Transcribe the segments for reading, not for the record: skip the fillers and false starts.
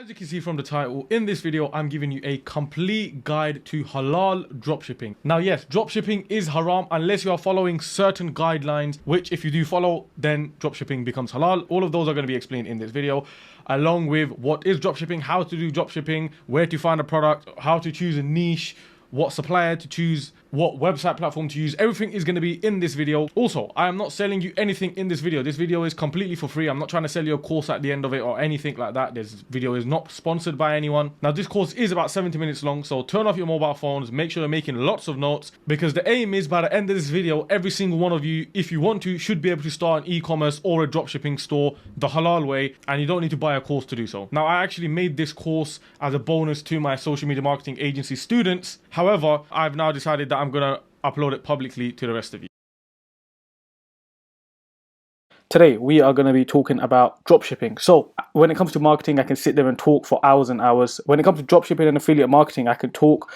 As you can see from the title, in this video, I'm giving you a complete guide to halal dropshipping. Now, yes, dropshipping is haram unless you are following certain guidelines, which if you do follow, then dropshipping becomes halal. All of those are going to be explained in this video, along with what is dropshipping, how to do dropshipping, where to find a product, how to choose a niche, what supplier to choose, what website platform to use. Everything is going to be in this video. Also, I am not selling you anything in this video. This video is completely for free. I'm not trying to sell you a course at the end of it or anything like that. This video is not sponsored by anyone. Now, this course is about 70 minutes long, so turn off your mobile phones, make sure you're making lots of notes, because the aim is by the end of this video, every single one of you, if you want to, should be able to start an e-commerce or a dropshipping store the halal way, and you don't need to buy a course to do so. Now, I actually made this course as a bonus to my social media marketing agency students. However, I've now decided that I'm going to upload it publicly to the rest of you. Today, we are going to be talking about dropshipping. So when it comes to marketing, I can sit there and talk for hours and hours. When it comes to dropshipping and affiliate marketing, I can talk,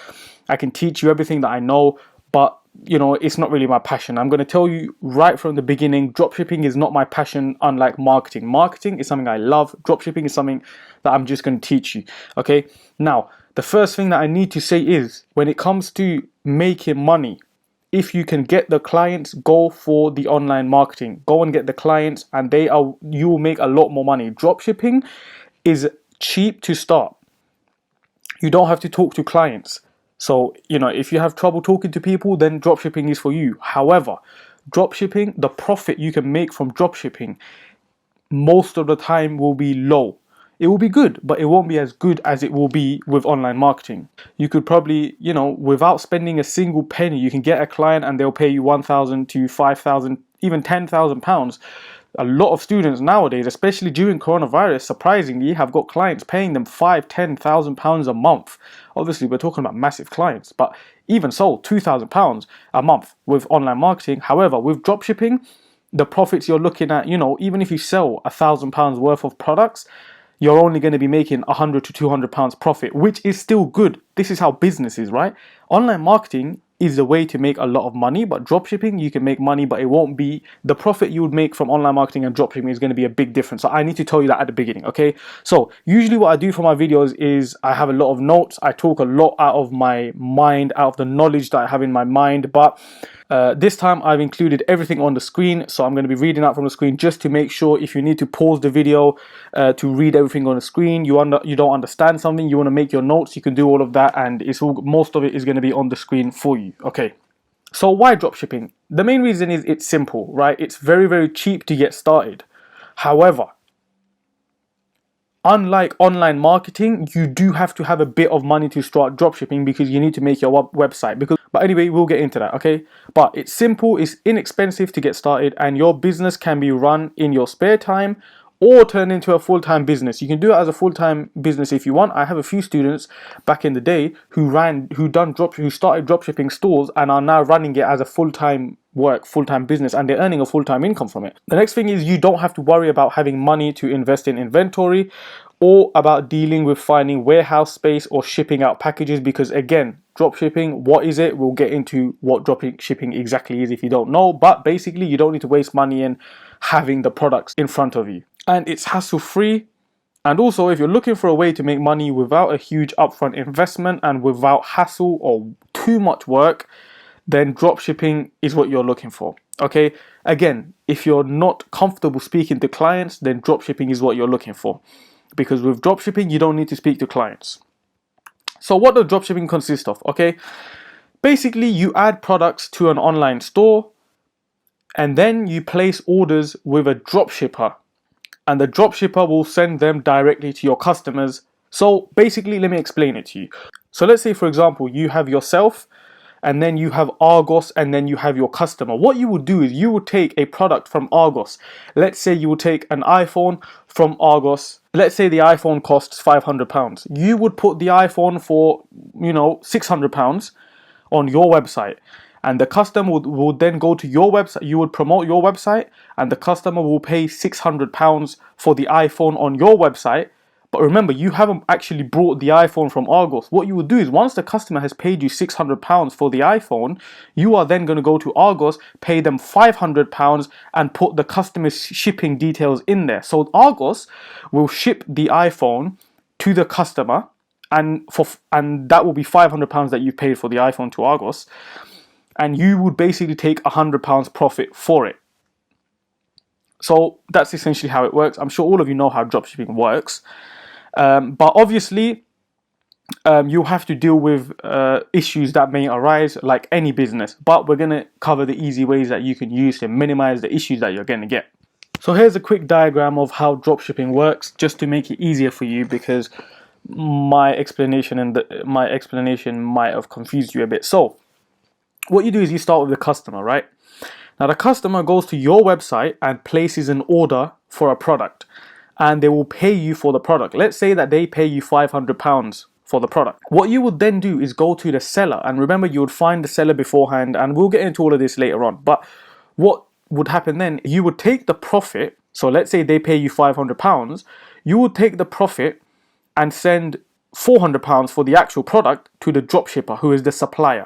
I can teach you everything that I know, but you know, it's not really my passion. I'm going to tell you right from the beginning, dropshipping is not my passion, unlike marketing. Marketing is something I love. Dropshipping is something that I'm just going to teach you. Okay. Now, the first thing that I need to say is, when it comes to making money, if you can get the clients, go for the online marketing. Go and get the clients, and you will make a lot more money. Dropshipping is cheap to start. You don't have to talk to clients. So, you know, if you have trouble talking to people, then dropshipping is for you. However, dropshipping, the profit you can make from dropshipping most of the time will be low. It will be good, but it won't be as good as it will be with online marketing. You could probably, you know, without spending a single penny, you can get a client and they'll pay you 1,000 to 5,000, even 10,000 pounds. A lot of students nowadays, especially during coronavirus, surprisingly, have got clients paying them 5,000, 10,000 pounds a month. Obviously, we're talking about massive clients, but even so, 2,000 pounds a month with online marketing. However, with dropshipping, the profits you're looking at, you know, even if you sell £1,000 worth of products, you're only going to be making 100 to 200 pounds profit, which is still good. This is how business is, right? Online marketing is the way to make a lot of money, but dropshipping, you can make money, but it won't be the profit you would make from online marketing, and dropshipping is going to be a big difference. So I need to tell you that at the beginning, okay? So usually what I do for my videos is I have a lot of notes. I talk a lot out of my mind, out of the knowledge that I have in my mind, but this time I've included everything on the screen, so I'm going to be reading out from the screen just to make sure if you need to pause the video to read everything on the screen, you don't understand something, you want to make your notes, you can do all of that, and most of it is going to be on the screen for you. Okay, so why dropshipping? The main reason is it's simple, right? It's very, very cheap to get started. However, unlike online marketing, you do have to have a bit of money to start dropshipping, because you need to make your website. But anyway, we'll get into that, okay? But it's simple, it's inexpensive to get started, and your business can be run in your spare time or turn into a full-time business. You can do it as a full-time business if you want. I have a few students back in the day who started dropshipping stores and are now running it as a full-time business, and they're earning a full-time income from it. The next thing is, you don't have to worry about having money to invest in inventory or about dealing with finding warehouse space or shipping out packages, because again, dropshipping, what is it? We'll get into what dropshipping exactly is if you don't know, but basically you don't need to waste money in having the products in front of you, and it's hassle-free. And also, if you're looking for a way to make money without a huge upfront investment and without hassle or too much work, then dropshipping is what you're looking for. Okay, again, if you're not comfortable speaking to clients, then dropshipping is what you're looking for, because with dropshipping you don't need to speak to clients. So what does dropshipping consist of? Okay, basically you add products to an online store, and then you place orders with a dropshipper, and the dropshipper will send them directly to your customers. So basically, let me explain it to you. So let's say, for example, you have yourself, and then you have Argos, and then you have your customer. What you would do is you would take a product from Argos. Let's say you would take an iPhone from Argos. Let's say the iPhone costs £500. You would put the iPhone for, you know, £600 on your website, and the customer would then go to your website. You would promote your website, and the customer will pay £600 for the iPhone on your website. But remember, you haven't actually brought the iPhone from Argos. What you would do is, once the customer has paid you £600 for the iPhone, you are then going to go to Argos, pay them £500, and put the customer's shipping details in there. So Argos will ship the iPhone to the customer, and that will be £500 that you've paid for the iPhone to Argos, and you would basically take £100 profit for it. So that's essentially how it works. I'm sure all of you know how dropshipping works, but obviously you'll have to deal with issues that may arise like any business, but we're going to cover the easy ways that you can use to minimize the issues that you're going to get. So here's a quick diagram of how dropshipping works, just to make it easier for you, because my explanation might have confused you a bit. So what you do is you start with the customer, right? Now the customer goes to your website and places an order for a product, and they will pay you for the product. Let's say that they pay you £500 for the product. What you would then do is go to the seller, and remember, you would find the seller beforehand, and we'll get into all of this later on. But what would happen then, you would take the profit. So let's say they pay you £500, you would take the profit and send £400 for the actual product to the dropshipper, who is the supplier.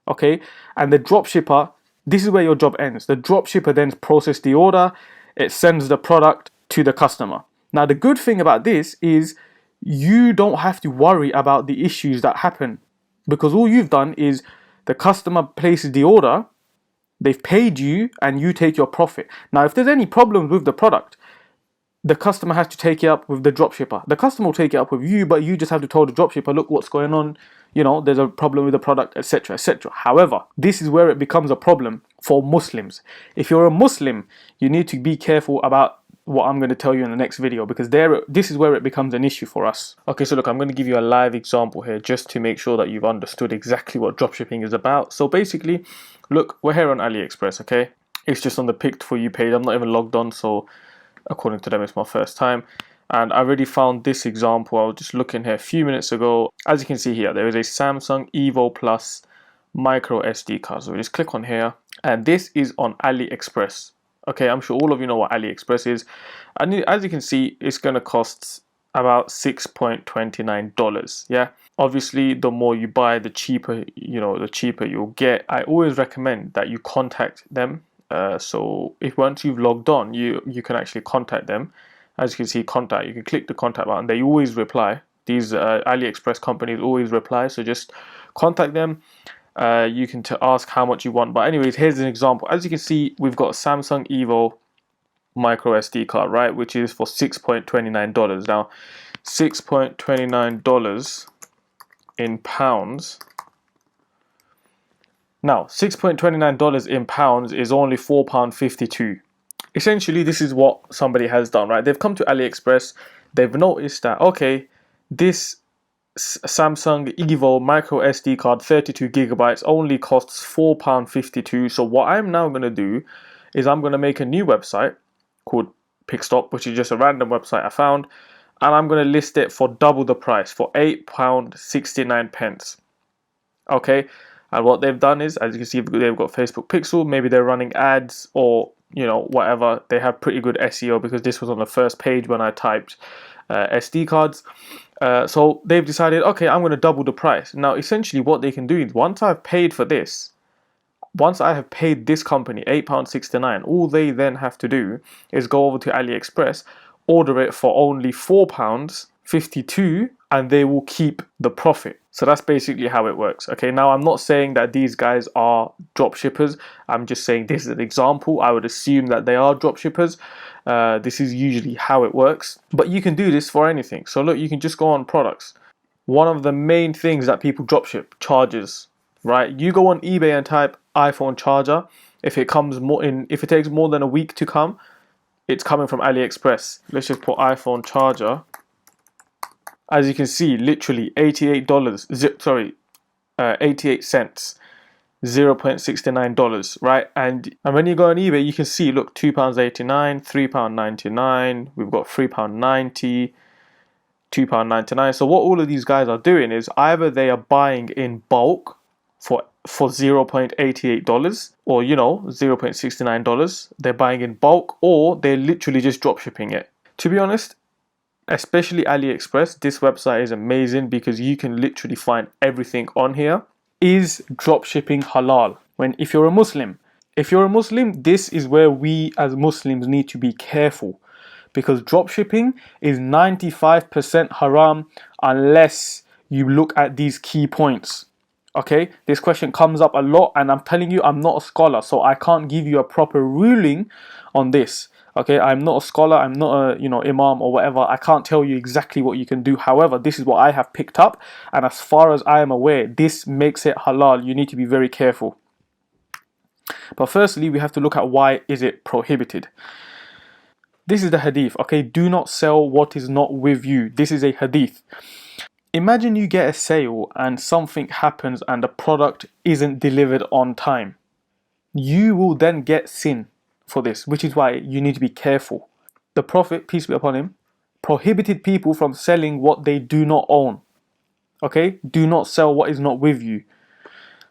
Okay, and the dropshipper, this is where your job ends. The dropshipper then processes the order, it sends the product to the customer. Now the good thing about this is you don't have to worry about the issues that happen, because all you've done is the customer places the order, they've paid you, and you take your profit. Now if there's any problems with the product, the customer has to take it up with the dropshipper. The customer will take it up with you, but you just have to tell the dropshipper, look, what's going on, there's a problem with the product, etc., etc. However, this is where it becomes a problem for Muslims. If you're a Muslim, you need to be careful about what I'm going to tell you in the next video, because this is where it becomes an issue for us. Okay, so look, I'm going to give you a live example here just to make sure that you've understood exactly what dropshipping is about. So basically, look, we're here on AliExpress, okay? It's just on the picked for you page. I'm not even logged on, so according to them, it's my first time. And I already found this example. I was just looking here a few minutes ago. As you can see here, there is a Samsung Evo Plus micro SD card. So we just click on here, and this is on AliExpress. Okay, I'm sure all of you know what AliExpress is. And as you can see, it's going to cost about $6.29. Yeah, obviously, the more you buy, the cheaper, the cheaper you'll get. I always recommend that you contact them. So if once you've logged on, you can actually contact them. As you can see, contact, you can click the contact button. They always reply. These AliExpress companies always reply. So just contact them. You can ask how much you want. But anyways, here's an example. As you can see, we've got a Samsung Evo micro SD card, right? Which is for $6.29. Now, $6.29 in pounds. Now, $6.29 in pounds is only £4.52. Essentially, this is what somebody has done, right? They've come to AliExpress, they've noticed that, okay, this Samsung Evo micro SD card 32 gigabytes only costs £4.52. So what I'm now going to do is I'm going to make a new website called Pickstop, which is just a random website I found, and I'm going to list it for double the price, for £8.69. Okay, and what they've done is, as you can see, they've got Facebook Pixel. Maybe they're running ads or whatever. They have pretty good SEO, because this was on the first page when I typed SD cards. So they've decided, okay, I'm going to double the price. Now, essentially what they can do is, once I have paid this company £8.69, all they then have to do is go over to AliExpress, order it for only £4.52, and they will keep the profit. So that's basically how it works. Okay, now I'm not saying that these guys are drop shippers. I'm just saying this is an example. I would assume that they are drop shippers. This is usually how it works. But you can do this for anything. So look, you can just go on products. One of the main things that people drop ship, chargers, right? You go on eBay and type iPhone charger. If it takes more than a week to come, it's coming from AliExpress. Let's just put iPhone charger. As you can see, literally $88, 88 cents, $0.69, right? And when you go on eBay, you can see, look, £2.89, £3.99, we've got £3.90, £2.99. So what all of these guys are doing is, either they are buying in bulk for $0.88 or $0.69. They're buying in bulk, or they're literally just drop shipping it. To be honest, especially AliExpress, this website is amazing because you can literally find everything on here. Is dropshipping halal? If you're a Muslim, this is where we as Muslims need to be careful, because dropshipping is 95% haram unless you look at these key points. Okay, this question comes up a lot, and I'm telling you, I'm not a scholar, so I can't give you a proper ruling on this. Okay, I'm not a scholar, I'm not a imam or whatever. I can't tell you exactly what you can do. However, this is what I have picked up, and as far as I am aware, this makes it halal. You need to be very careful. But firstly, we have to look at why is it prohibited. This is the hadith. Okay, do not sell what is not with you. This is a hadith. Imagine you get a sale and something happens and the product isn't delivered on time. You will then get sin for this, which is why you need to be careful. The Prophet, peace be upon him, prohibited people from selling what they do not own. Okay, do not sell what is not with you.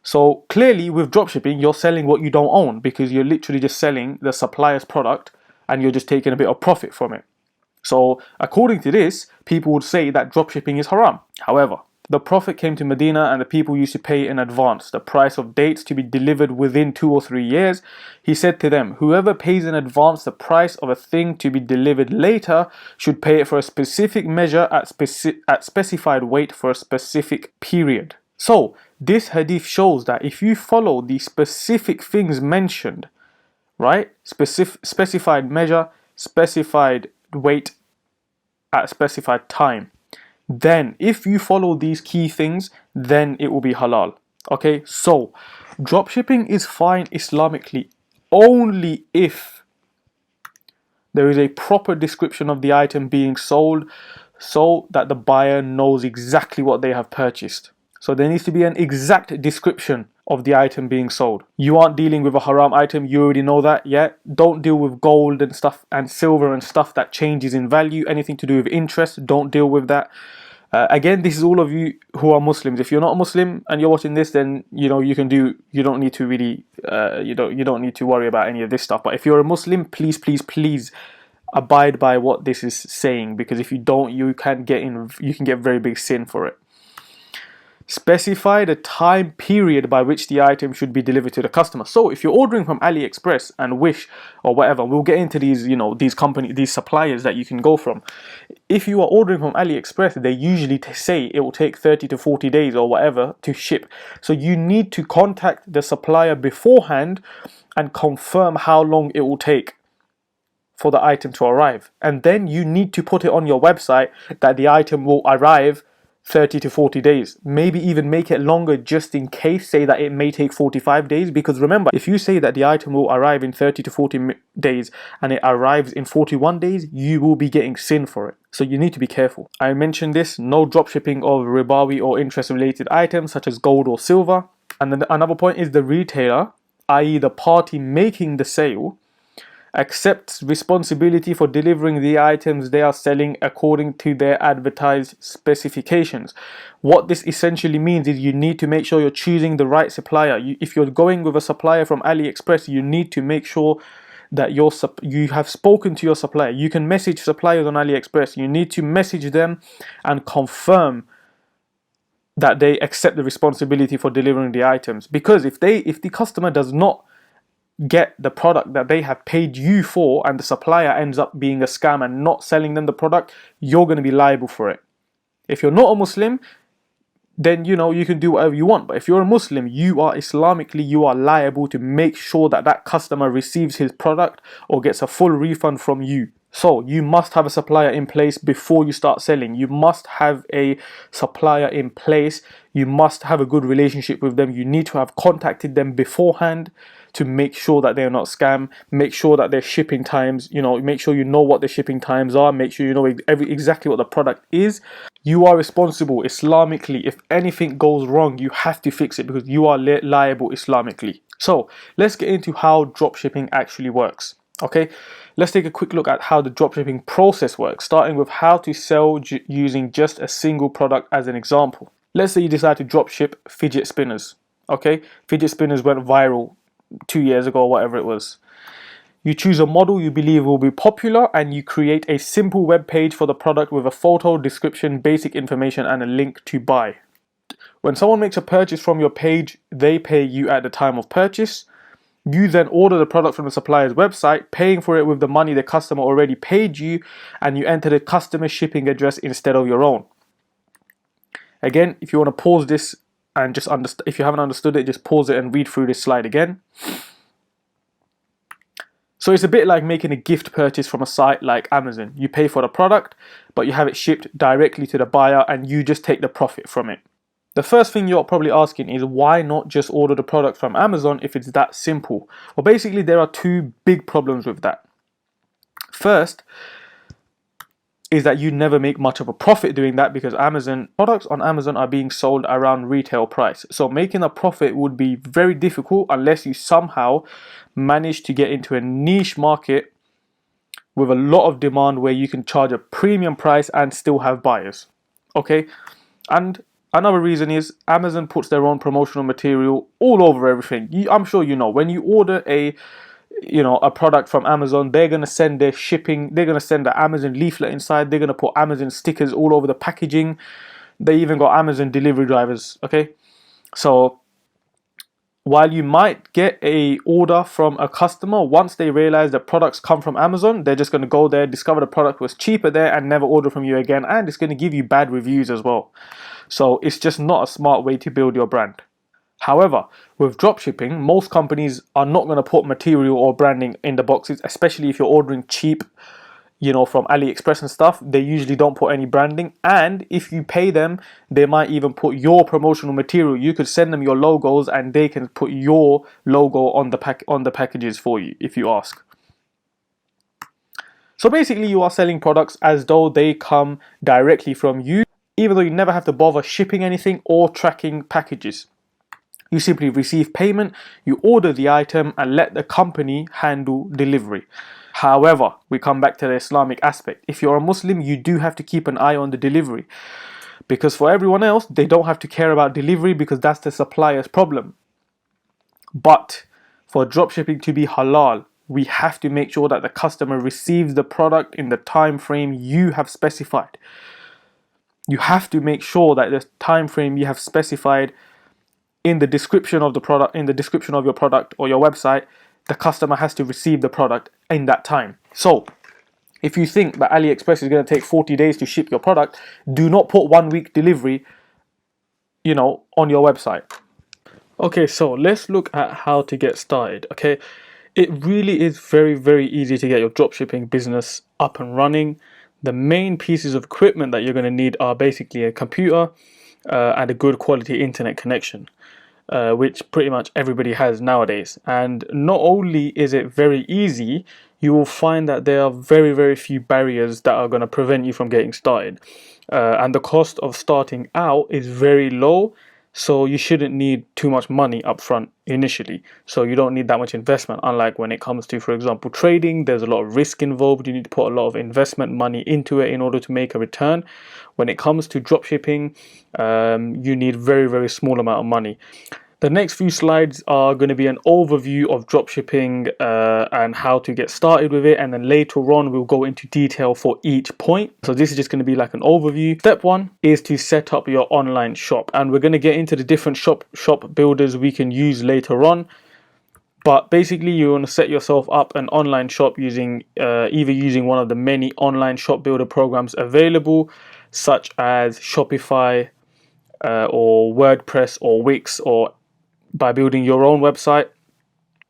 So clearly with dropshipping, you're selling what you don't own, because you're literally just selling the supplier's product and you're just taking a bit of profit from it. So according to this, people would say that dropshipping is haram. However, the Prophet came to Medina and the people used to pay in advance the price of dates to be delivered within 2 or 3 years. He said to them, whoever pays in advance the price of a thing to be delivered later should pay it for a specific measure at specified weight for a specific period. So this hadith shows that if you follow the specific things mentioned, right, specified measure, specified weight at a specified time, then if you follow these key things, then it will be halal. Okay, so dropshipping is fine Islamically only if there is a proper description of the item being sold so that the buyer knows exactly what they have purchased. So there needs to be an exact description of the item being sold. You aren't dealing with a haram item, you already know that, yeah? Don't deal with gold and stuff and silver and stuff that changes in value. Anything to do with interest, don't deal with that. Again, this is all of you who are Muslims. If you're not a Muslim and you're watching this, then you don't need to really you don't need to worry about any of this stuff. But if you're a Muslim, please abide by what this is saying, because if you don't, you can get very big sin for it. Specify the time period by which the item should be delivered to the customer. So if you're ordering from AliExpress and Wish or whatever, we'll get into these, these suppliers that you can go from. If you are ordering from AliExpress, they usually say it will take 30 to 40 days or whatever to ship. So you need to contact the supplier beforehand and confirm how long it will take for the item to arrive. And then you need to put it on your website that the item will arrive 30 to 40 days. Maybe even make it longer just in case. Say that it may take 45 days, because remember, if you say that the item will arrive in 30 to 40 days and it arrives in 41 days, you will be getting sin for it. So you need to be careful. I mentioned this, no dropshipping of ribawi or interest related items such as gold or silver. And then another point is the retailer, i.e. the party making the sale, accepts responsibility for delivering the items they are selling according to their advertised specifications. What this essentially means is you need to make sure you're choosing the right supplier. If you're going with a supplier from AliExpress, you need to make sure that you have spoken to your supplier. You can message suppliers on AliExpress. You need to message them and confirm that they accept the responsibility for delivering the items. Because if the customer does not get the product that they have paid you for and the supplier ends up being a scam and not selling them the product, you're going to be liable for it. If you're not a Muslim, then you can do whatever you want. But if you're a Muslim, you are liable to make sure that that customer receives his product or gets a full refund from you. So you must have a supplier in place before you start selling. You must have a supplier in place. You must have a good relationship with them. You need to have contacted them beforehand to make sure that they're not scam. Make sure that their shipping times, make sure you know what the shipping times are. Make sure you know exactly what the product is. You are responsible Islamically. If anything goes wrong, you have to fix it because you are liable Islamically. So let's get into how dropshipping actually works. Okay, let's take a quick look at how the dropshipping process works, starting with how to sell using just a single product as an example. Let's say you decide to dropship fidget spinners. Okay, fidget spinners went viral 2 years ago or whatever it was. You choose a model you believe will be popular and you create a simple web page for the product with a photo, description, basic information and a link to buy. When someone makes a purchase from your page, they pay you at the time of purchase. You then order the product from the supplier's website, paying for it with the money the customer already paid you, and you enter the customer shipping address instead of your own. Again, if you want to pause this and just if you haven't understood it, just pause it and read through this slide again. So it's a bit like making a gift purchase from a site like Amazon. You pay for the product, but you have it shipped directly to the buyer and you just take the profit from it. The first thing you're probably asking is, why not just order the product from Amazon if it's that simple? Well, basically there are two big problems with that. First is that you never make much of a profit doing that, because products on Amazon are being sold around retail price. So making a profit would be very difficult unless you somehow manage to get into a niche market with a lot of demand where you can charge a premium price and still have buyers. Okay? And another reason is Amazon puts their own promotional material all over everything. I'm sure you know, when you order a product from Amazon, they're going to send their shipping, they're going to send the Amazon leaflet inside, they're going to put Amazon stickers all over the packaging. They even got Amazon delivery drivers. Okay, so while you might get a order from a customer, once they realize that products come from Amazon, they're just going to go there, discover the product was cheaper there, and never order from you again, and it's going to give you bad reviews as well. So it's just not a smart way to build your brand. However, with dropshipping, most companies are not going to put material or branding in the boxes, especially if you're ordering cheap, from AliExpress and stuff. They usually don't put any branding, and if you pay them, they might even put your promotional material. You could send them your logos and they can put your logo on the packages for you if you ask. So basically you are selling products as though they come directly from you, even though you never have to bother shipping anything or tracking packages. You simply receive payment, you order the item, and let the company handle delivery. However, we come back to the Islamic aspect. If you're a Muslim, you do have to keep an eye on the delivery, because for everyone else, they don't have to care about delivery because that's the supplier's problem. But for dropshipping to be halal, we have to make sure that the customer receives the product in the time frame you have specified. You have to make sure that the time frame you have specified in the description of the product, in the description of your product or your website, the customer has to receive the product in that time. So if you think that AliExpress is going to take 40 days to ship your product, do not put 1 week delivery, on your website. Okay, so let's look at how to get started. Okay, it really is very, very easy to get your dropshipping business up and running. The main pieces of equipment that you're going to need are basically a computer and a good quality internet connection. Which pretty much everybody has nowadays. And not only is it very easy, you will find that there are very, very few barriers that are going to prevent you from getting started. And the cost of starting out is very low, so you shouldn't need too much money upfront initially. So you don't need that much investment. Unlike when it comes to, for example, trading, there's a lot of risk involved. You need to put a lot of investment money into it in order to make a return. When it comes to dropshipping, you need very, very small amount of money. The next few slides are going to be an overview of dropshipping and how to get started with it, and then later on we'll go into detail for each point. So this is just going to be like an overview. Step one is to set up your online shop, and we're going to get into the different shop builders we can use later on. But basically you want to set yourself up an online shop using either using one of the many online shop builder programs available, such as Shopify or WordPress or Wix, or by building your own website,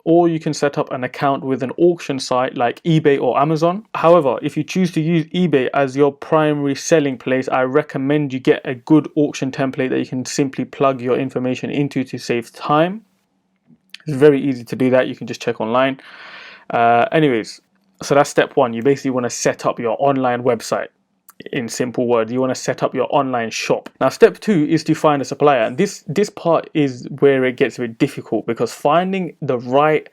or you can set up an account with an auction site like eBay or Amazon. However, if you choose to use eBay as your primary selling place, I recommend you get a good auction template that you can simply plug your information into to save time. It's very easy to do that. You can just check online. Anyways, so that's step one. You basically want to set up your online website. In simple words, you want to set up your online shop. Now step two is to find a supplier, and this part is where it gets a bit difficult, because finding the right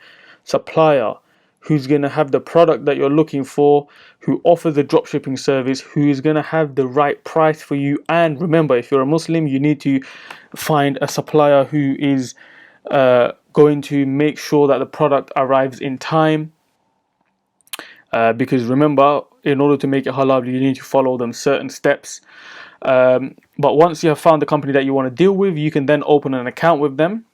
supplier who's going to have the product that you're looking for, who offers the dropshipping service, who is going to have the right price for you. And remember, if you're a Muslim, you need to find a supplier who is going to make sure that the product arrives in time. Because remember, in order to make it halal, you need to follow them certain steps. But once you have found the company that you want to deal with, you can then open an account with them.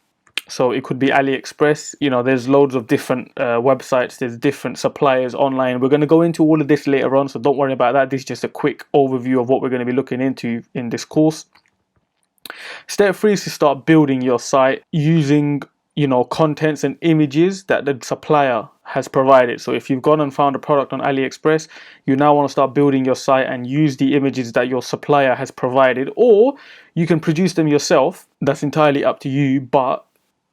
So it could be AliExpress. There's loads of different websites. There's different suppliers online. We're going to go into all of this later on, so don't worry about that. This is just a quick overview of what we're going to be looking into in this course. Step 3 is to start building your site using contents and images that the supplier has provided. So if you've gone and found a product on AliExpress, you now want to start building your site and use the images that your supplier has provided, or you can produce them yourself. That's entirely up to you, but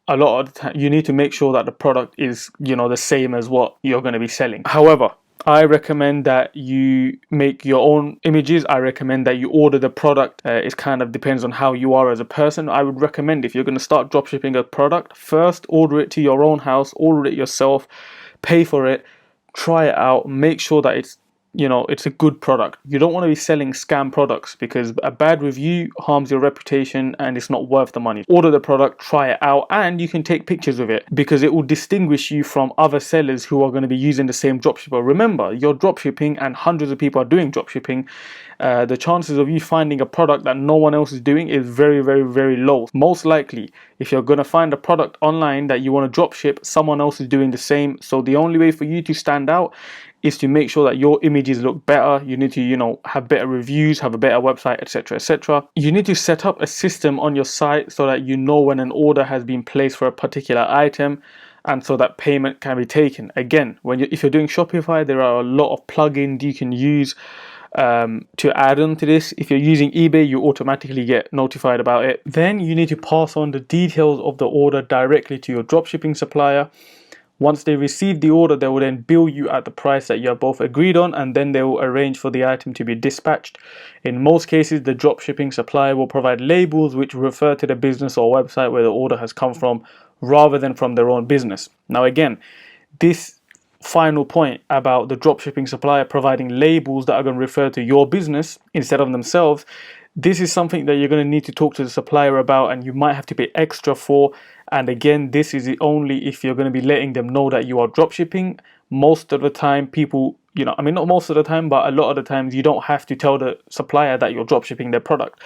a lot of the time you need to make sure that the product is the same as what you're going to be selling. However, I recommend that you make your own images. I recommend that you order the product. It kind of depends on how you are as a person. I would recommend, if you're going to start dropshipping a product, first order it to your own house, order it yourself, pay for it, try it out, make sure that it's a good product. You don't want to be selling scam products, because a bad review harms your reputation and it's not worth the money. Order the product, try it out, and you can take pictures of it, because it will distinguish you from other sellers who are going to be using the same dropshipper. Remember, you're dropshipping and hundreds of people are doing dropshipping. The chances of you finding a product that no one else is doing is very, very, very low. Most likely, if you're going to find a product online that you want to dropship, someone else is doing the same. So the only way for you to stand out is to make sure that your images look better. You need to, have better reviews, have a better website, etc., etc. You need to set up a system on your site so that you know when an order has been placed for a particular item, and so that payment can be taken. Again, if you're doing Shopify, there are a lot of plugins you can use to add on to this. If you're using eBay, you automatically get notified about it. Then you need to pass on the details of the order directly to your dropshipping supplier. Once they receive the order, they will then bill you at the price that you have both agreed on, and then they will arrange for the item to be dispatched. In most cases, the dropshipping supplier will provide labels which refer to the business or website where the order has come from, rather than from their own business. Now again, this final point about the dropshipping supplier providing labels that are going to refer to your business instead of themselves, this is something that you're going to need to talk to the supplier about, and you might have to pay extra for. And again, this is only if you're going to be letting them know that you are dropshipping. Most of the time, people, not most of the time, but a lot of the times, you don't have to tell the supplier that you're dropshipping their product.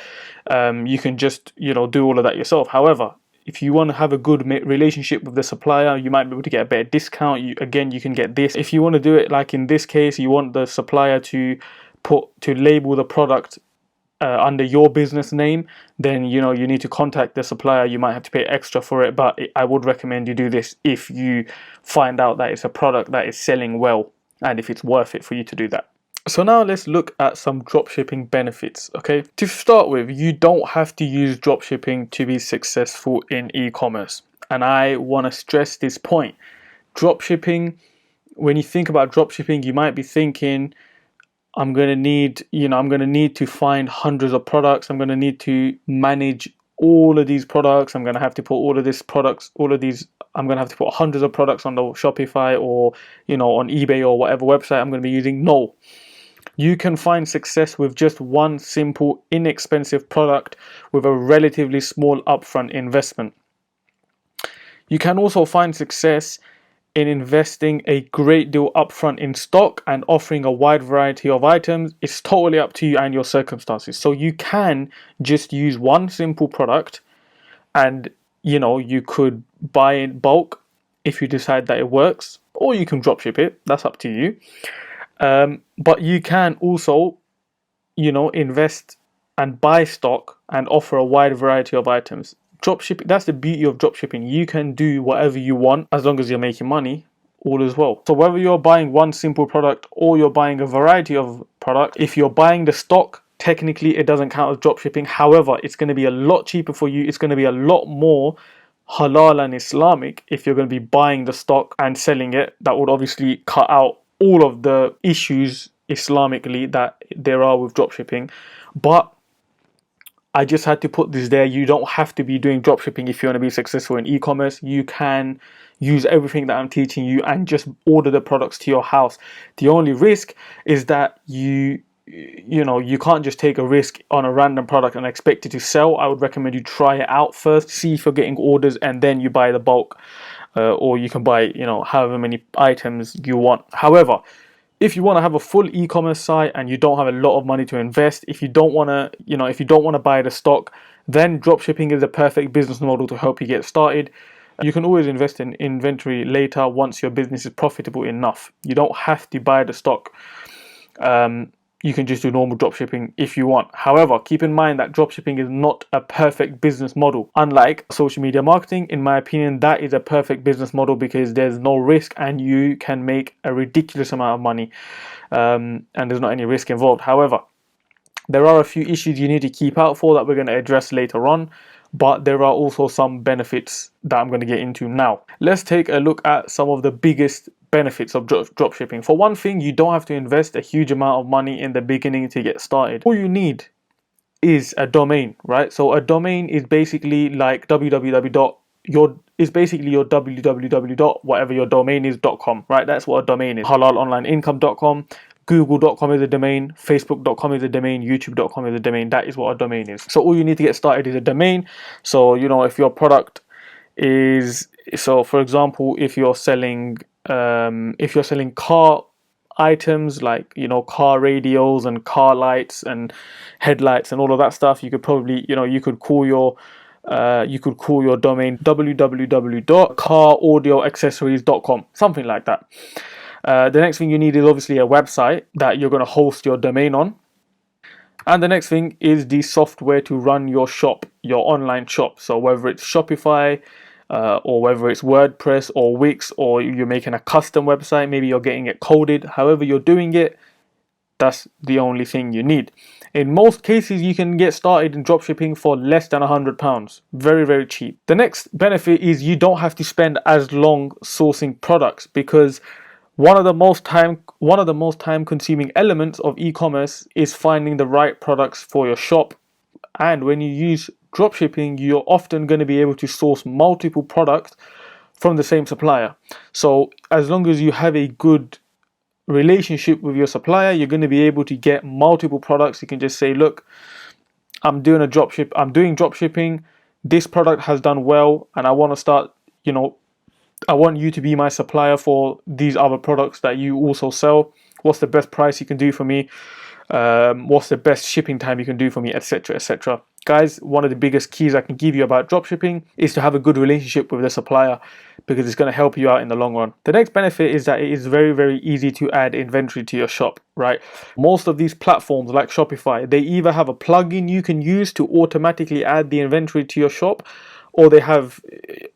You can just, do all of that yourself. However, if you want to have a good relationship with the supplier, you might be able to get a better discount. You can get this. If you want to do it like in this case, you want the supplier to label the product under your business name, then you need to contact the supplier. You might have to pay extra for it, but I would recommend you do this if you find out that it's a product that is selling well and if it's worth it for you to do that. So now let's look at some dropshipping benefits. Okay, to start with, you don't have to use dropshipping to be successful in e-commerce, and I want to stress this point. Dropshipping, when you think about dropshipping, you might be thinking, I'm going to need to find hundreds of products. I'm going to need to manage all of these products. I'm going to have to put I'm going to have to put hundreds of products on the Shopify or, on eBay or whatever website I'm going to be using. No, you can find success with just one simple, inexpensive product with a relatively small upfront investment. You can also find success in investing a great deal upfront in stock and offering a wide variety of items. It's totally up to you and your circumstances. So you can just use one simple product, and you could buy in bulk if you decide that it works, or you can dropship it. That's up to you. But you can also invest and buy stock and offer a wide variety of items. Dropshipping, that's the beauty of dropshipping. You can do whatever you want as long as you're making money, all as well. So whether you're buying one simple product or you're buying a variety of products, if you're buying the stock, technically it doesn't count as dropshipping. However, it's going to be a lot cheaper for you. It's going to be a lot more halal and Islamic if you're going to be buying the stock and selling it. That would obviously cut out all of the issues Islamically that there are with dropshipping. But I just had to put this there. You don't have to be doing dropshipping if you want to be successful in e-commerce. You can use everything that I'm teaching you and just order the products to your house. The only risk is that you can't just take a risk on a random product and expect it to sell. I would recommend you try it out first, see if you're getting orders, and then you buy the bulk, or you can buy however many items you want. However, if you want to have a full e-commerce site and you don't have a lot of money to invest, if you don't want to buy the stock, then dropshipping is the perfect business model to help you get started. You can always invest in inventory later once your business is profitable enough. You don't have to buy the stock. You can just do normal dropshipping if you want. However, keep in mind that dropshipping is not a perfect business model. Unlike social media marketing, in my opinion, that is a perfect business model because there's no risk and you can make a ridiculous amount of money, and there's not any risk involved. However, there are a few issues you need to keep out for that we're going to address later on, but there are also some benefits that I'm going to get into now. Let's take a look at some of the biggest benefits of dropshipping. For one thing, you don't have to invest a huge amount of money in the beginning to get started. All you need is a domain, right? So a domain is basically like is basically your www whatever your domain is.com, right? That's what a domain is. Halalonlineincome.com, google.com is a domain, facebook.com is a domain, youtube.com is a domain. That is what a domain is. So all you need to get started is a domain. So, you know, if your product is, so for example, if you're selling car items like, you know, car radios and car lights and headlights and all of that stuff, you could probably, you know, you could call your domain www.caraudioaccessories.com, something like that. The next thing you need is obviously a website that you're going to host your domain on. And the next thing is the software to run your shop, your online shop. So whether it's Shopify, or whether it's WordPress or Wix, or you're making a custom website, maybe you're getting it coded, however you're doing it, that's the only thing you need. In most cases, you can get started in dropshipping for less than £100. Very, very cheap. The next benefit is you don't have to spend as long sourcing products, because one of the most time consuming elements of e-commerce is finding the right products for your shop. And when you use dropshipping, you're often going to be able to source multiple products from the same supplier. So as long as you have a good relationship with your supplier, you're going to be able to get multiple products. You can just say, look, I'm doing dropshipping. This product has done well, and I want to start, you know, I want you to be my supplier for these other products that you also sell. What's the best price you can do for me? What's the best shipping time you can do for me, etc., etc. Guys, one of the biggest keys I can give you about dropshipping is to have a good relationship with the supplier, because it's going to help you out in the long run. The next benefit is that it is very, very easy to add inventory to your shop, right? Most of these platforms like Shopify, they either have a plugin you can use to automatically add the inventory to your shop, or they have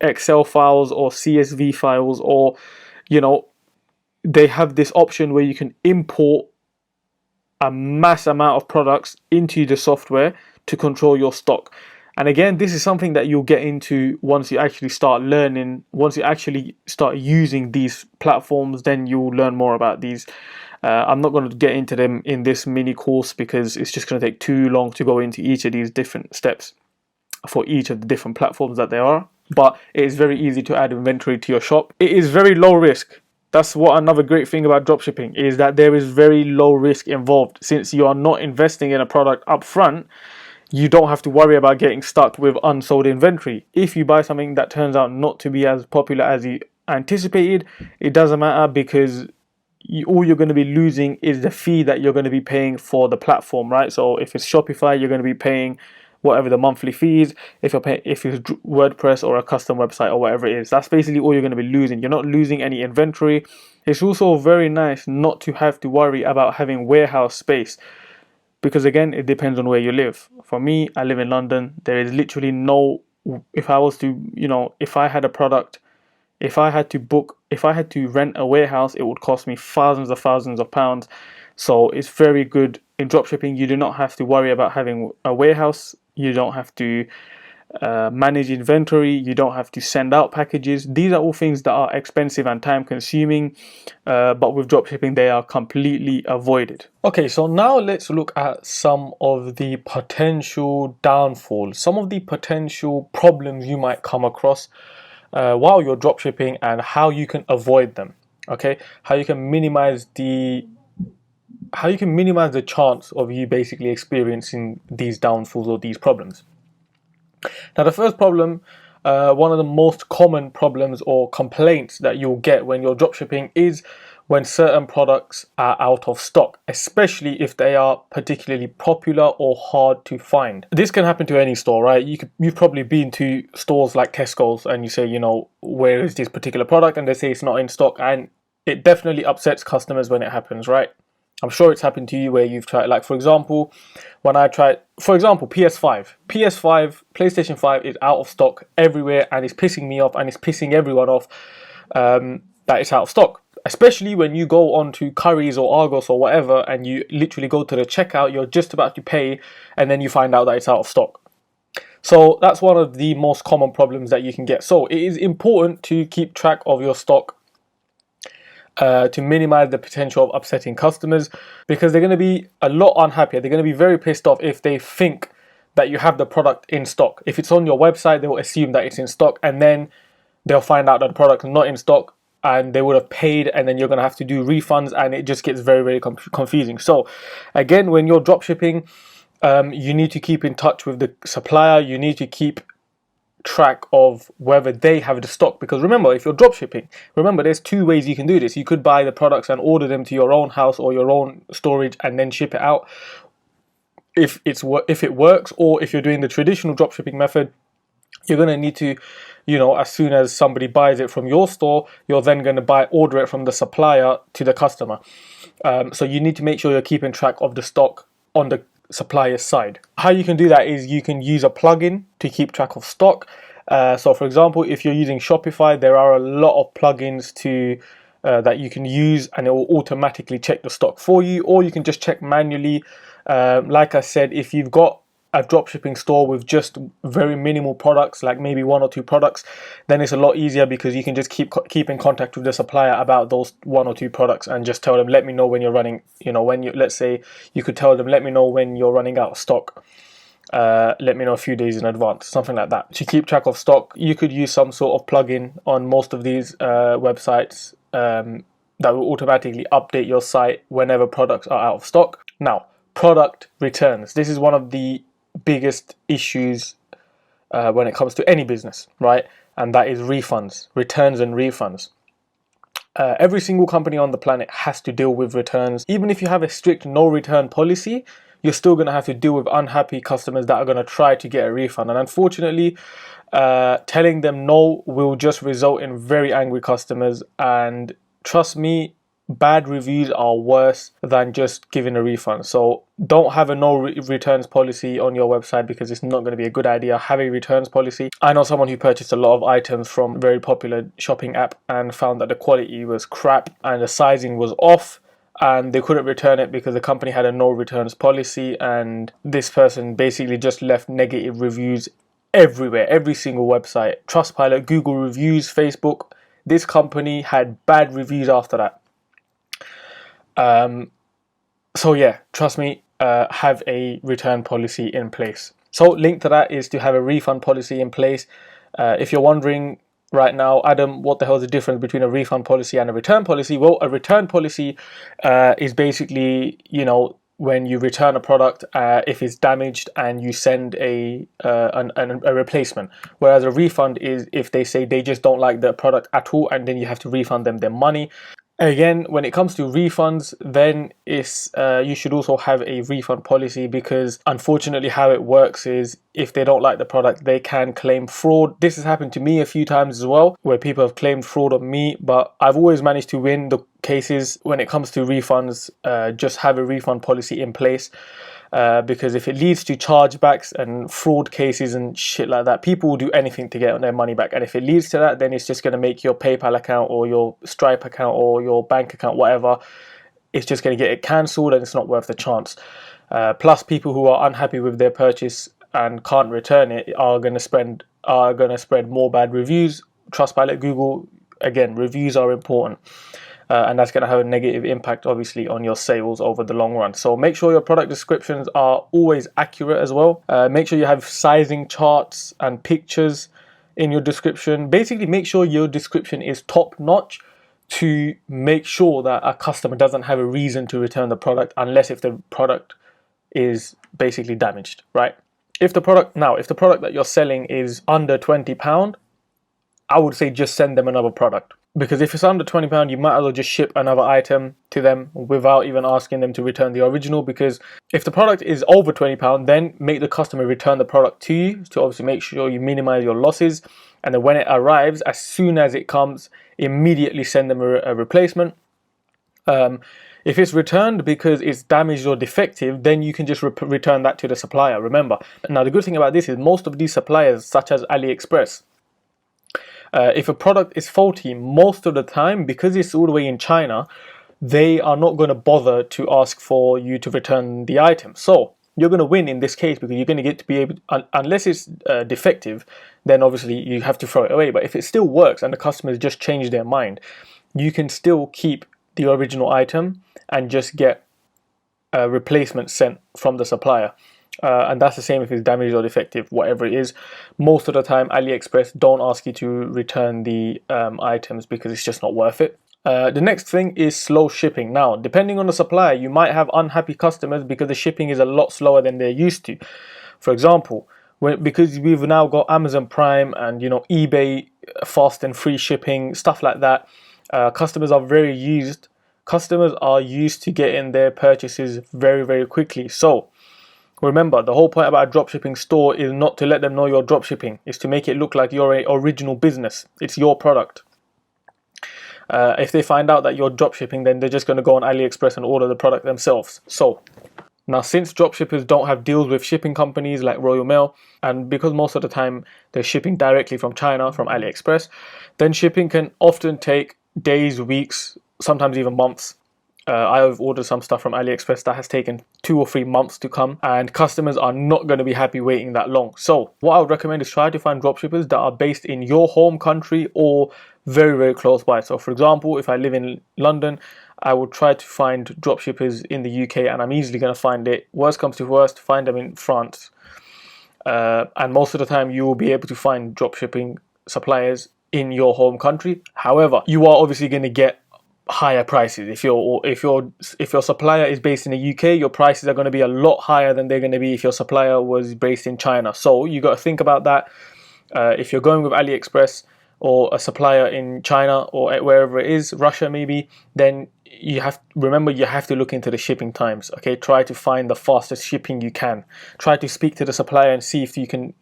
Excel files or CSV files, or, you know, they have this option where you can import a mass amount of products into the software to control your stock. And again, this is something that you'll get into once you actually start learning, once you actually start using these platforms, then you'll learn more about these. I'm not going to get into them in this mini course because it's just going to take too long to go into each of these different steps for each of the different platforms that there are. But it is very easy to add inventory to your shop. It is very low risk. That's what another great thing about dropshipping is, that there is very low risk involved. Since you are not investing in a product up front, you don't have to worry about getting stuck with unsold inventory. If you buy something that turns out not to be as popular as you anticipated, it doesn't matter, because all you're going to be losing is the fee that you're going to be paying for the platform, right? So if it's Shopify, you're going to be paying whatever the monthly fees. If it's WordPress or a custom website or whatever it is, that's basically all you're going to be losing. You're not losing any inventory. It's also very nice not to have to worry about having warehouse space, because again, it depends on where you live. For me, I live in London. There is literally no, if I was to, you know, if I had a product, if I had to rent a warehouse, it would cost me thousands of pounds. So it's very good in dropshipping. You do not have to worry about having a warehouse. You don't have to manage inventory. You don't have to send out packages. These are all things that are expensive and time consuming, but with dropshipping they are completely avoided. Okay, so now let's look at some of the potential downfalls, some of the potential problems you might come across while you're dropshipping, and how you can avoid them. Okay, how you can minimize the chance of you basically experiencing these downfalls or these problems. Now, the first problem, one of the most common problems or complaints that you'll get when you're dropshipping is when certain products are out of stock, especially if they are particularly popular or hard to find. This can happen to any store, right? You've probably been to stores like Tesco's and you say, you know, where is this particular product? And they say it's not in stock, and it definitely upsets customers when it happens, right? I'm sure it's happened to you where you've tried, like for example, when I tried, for example, PS5, PlayStation 5 is out of stock everywhere, and it's pissing me off, and it's pissing everyone off that it's out of stock. Especially when you go on to Currys or Argos or whatever, and you literally go to the checkout, you're just about to pay, and then you find out that it's out of stock. So that's one of the most common problems that you can get. So it is important to keep track of your stock to minimize the potential of upsetting customers, because they're going to be a lot unhappy. They're going to be very pissed off if they think that you have the product in stock. If it's on your website, they will assume that it's in stock, and then they'll find out that the product is not in stock, and they would have paid, and then you're going to have to do refunds, and it just gets very, very confusing. So again, when you're dropshipping, you need to keep in touch with the supplier. You need to keep track of whether they have the stock, because remember, if you're dropshipping, remember there's two ways you can do this. You could buy the products and order them to your own house or your own storage and then ship it out if it works. Or if you're doing the traditional dropshipping method, you're going to need to, you know, as soon as somebody buys it from your store, you're then going to order it from the supplier to the customer. So you need to make sure you're keeping track of the stock on the supplier side. How you can do that is you can use a plugin to keep track of stock. So for example, if you're using Shopify, there are a lot of plugins that you can use, and it will automatically check the stock for you, or you can just check manually. Like I said, if you've got a dropshipping store with just very minimal products, like maybe one or two products, then it's a lot easier, because you can just keep in contact with the supplier about those one or two products and just tell them, let me know when you're running, you know, let's say you could tell them, let me know when you're running out of stock. Let me know a few days in advance, something like that. To keep track of stock, you could use some sort of plugin on most of these websites that will automatically update your site whenever products are out of stock. Now, product returns. This is one of the biggest issues when it comes to any business, right? And that is refunds, returns and refunds. Every single company on the planet has to deal with returns. Even if you have a strict no return policy, you're still going to have to deal with unhappy customers that are going to try to get a refund. And unfortunately, telling them no will just result in very angry customers. And trust me, bad reviews are worse than just giving a refund. So don't have a no returns policy on your website, because it's not going to be a good idea. Have a returns policy. I know someone who purchased a lot of items from a very popular shopping app and found that the quality was crap and the sizing was off, and they couldn't return it because the company had a no returns policy. And this person basically just left negative reviews everywhere, every single website, Trustpilot, Google reviews, Facebook. This company had bad reviews after that. So yeah, trust me, have a return policy in place. So link to that is to have a refund policy in place. If you're wondering right now, Adam, what the hell is the difference between a refund policy and a return policy? Well, a return policy is basically, you know, when you return a product if it's damaged, and you send a replacement. Whereas a refund is if they say they just don't like the product at all, and then you have to refund them their money. Again, when it comes to refunds, then it's you should also have a refund policy, because unfortunately how it works is if they don't like the product, they can claim fraud. This has happened to me a few times as well, where people have claimed fraud on me, but I've always managed to win the cases. When it comes to refunds, just have a refund policy in place. Because if it leads to chargebacks and fraud cases and shit like that, people will do anything to get their money back. And if it leads to that, then it's just going to make your PayPal account or your Stripe account or your bank account, whatever, it's just going to get it cancelled, and it's not worth the chance. Plus, people who are unhappy with their purchase and can't return it are going to spread more bad reviews. Trustpilot, Google, again, reviews are important. And that's going to have a negative impact, obviously, on your sales over the long run. So make sure your product descriptions are always accurate as well. Make sure you have sizing charts and pictures in your description. Basically, make sure your description is top notch to make sure that a customer doesn't have a reason to return the product, unless if the product is basically damaged, right? If the product that you're selling is under £20, I would say just send them another product. Because if it's under £20, you might as well just ship another item to them without even asking them to return the original. Because if the product is over £20, then make the customer return the product to you to obviously make sure you minimize your losses. And then when it arrives, as soon as it comes, immediately send them a replacement. If it's returned because it's damaged or defective, then you can just return that to the supplier. Remember, now the good thing about this is most of these suppliers, such as AliExpress, if a product is faulty, most of the time, because it's all the way in China, they are not going to bother to ask for you to return the item. So you're going to win in this case because you're going to get to be able, unless it's defective, then obviously you have to throw it away. But if it still works and the customers just change their mind, you can still keep the original item and just get a replacement sent from the supplier. And that's the same if it's damaged or defective, whatever it is. Most of the time, AliExpress don't ask you to return the items because it's just not worth it. The next thing is slow shipping. Now, depending on the supplier, you might have unhappy customers because the shipping is a lot slower than they're used to. For example, because we've now got Amazon Prime and eBay fast and free shipping, stuff like that, customers are used to getting their purchases very, very quickly. So remember, the whole point about a dropshipping store is not to let them know you're dropshipping. It's to make it look like you're an original business. It's your product. If they find out that you're dropshipping, then they're just going to go on AliExpress and order the product themselves. So now, since dropshippers don't have deals with shipping companies like Royal Mail, and because most of the time they're shipping directly from China, from AliExpress, then shipping can often take days, weeks, sometimes even months. I've ordered some stuff from AliExpress that has taken 2 or 3 months to come, and customers are not going to be happy waiting that long. So what I would recommend is try to find dropshippers that are based in your home country or very, very close by. So for example, if I live in London, I would try to find dropshippers in the UK, and I'm easily going to find it. Worst comes to worst, find them in France. And most of the time you will be able to find dropshipping suppliers in your home country. However, you are obviously going to get higher prices. If your supplier is based in the UK, your prices are going to be a lot higher than they're going to be if your supplier was based in China. So you got to think about that. If you're going with AliExpress or a supplier in China or wherever it is, Russia maybe, then you have to look into the shipping times. Okay, try to find the fastest shipping you can. Try to speak to the supplier and see if you can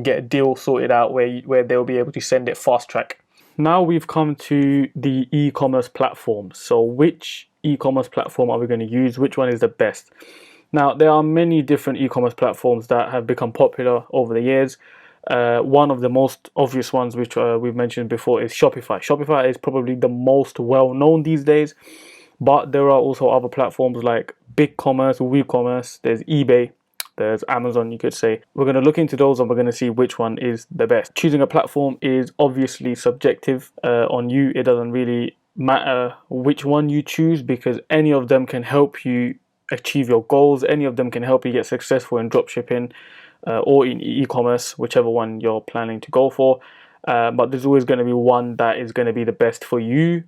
get a deal sorted out where they'll be able to send it fast track. Now we've come to the e-commerce platforms. So which e-commerce platform are we going to use? Which one is the best? Now, there are many different e-commerce platforms that have become popular over the years. One of the most obvious ones, which we've mentioned before, is Shopify. Shopify is probably the most well-known these days, but there are also other platforms like BigCommerce, WooCommerce, there's eBay, there's Amazon, you could say. We're going to look into those and we're going to see which one is the best. Choosing a platform is obviously subjective on you. It doesn't really matter which one you choose because any of them can help you achieve your goals. Any of them can help you get successful in dropshipping or in e-commerce, whichever one you're planning to go for. But there's always going to be one that is going to be the best for you.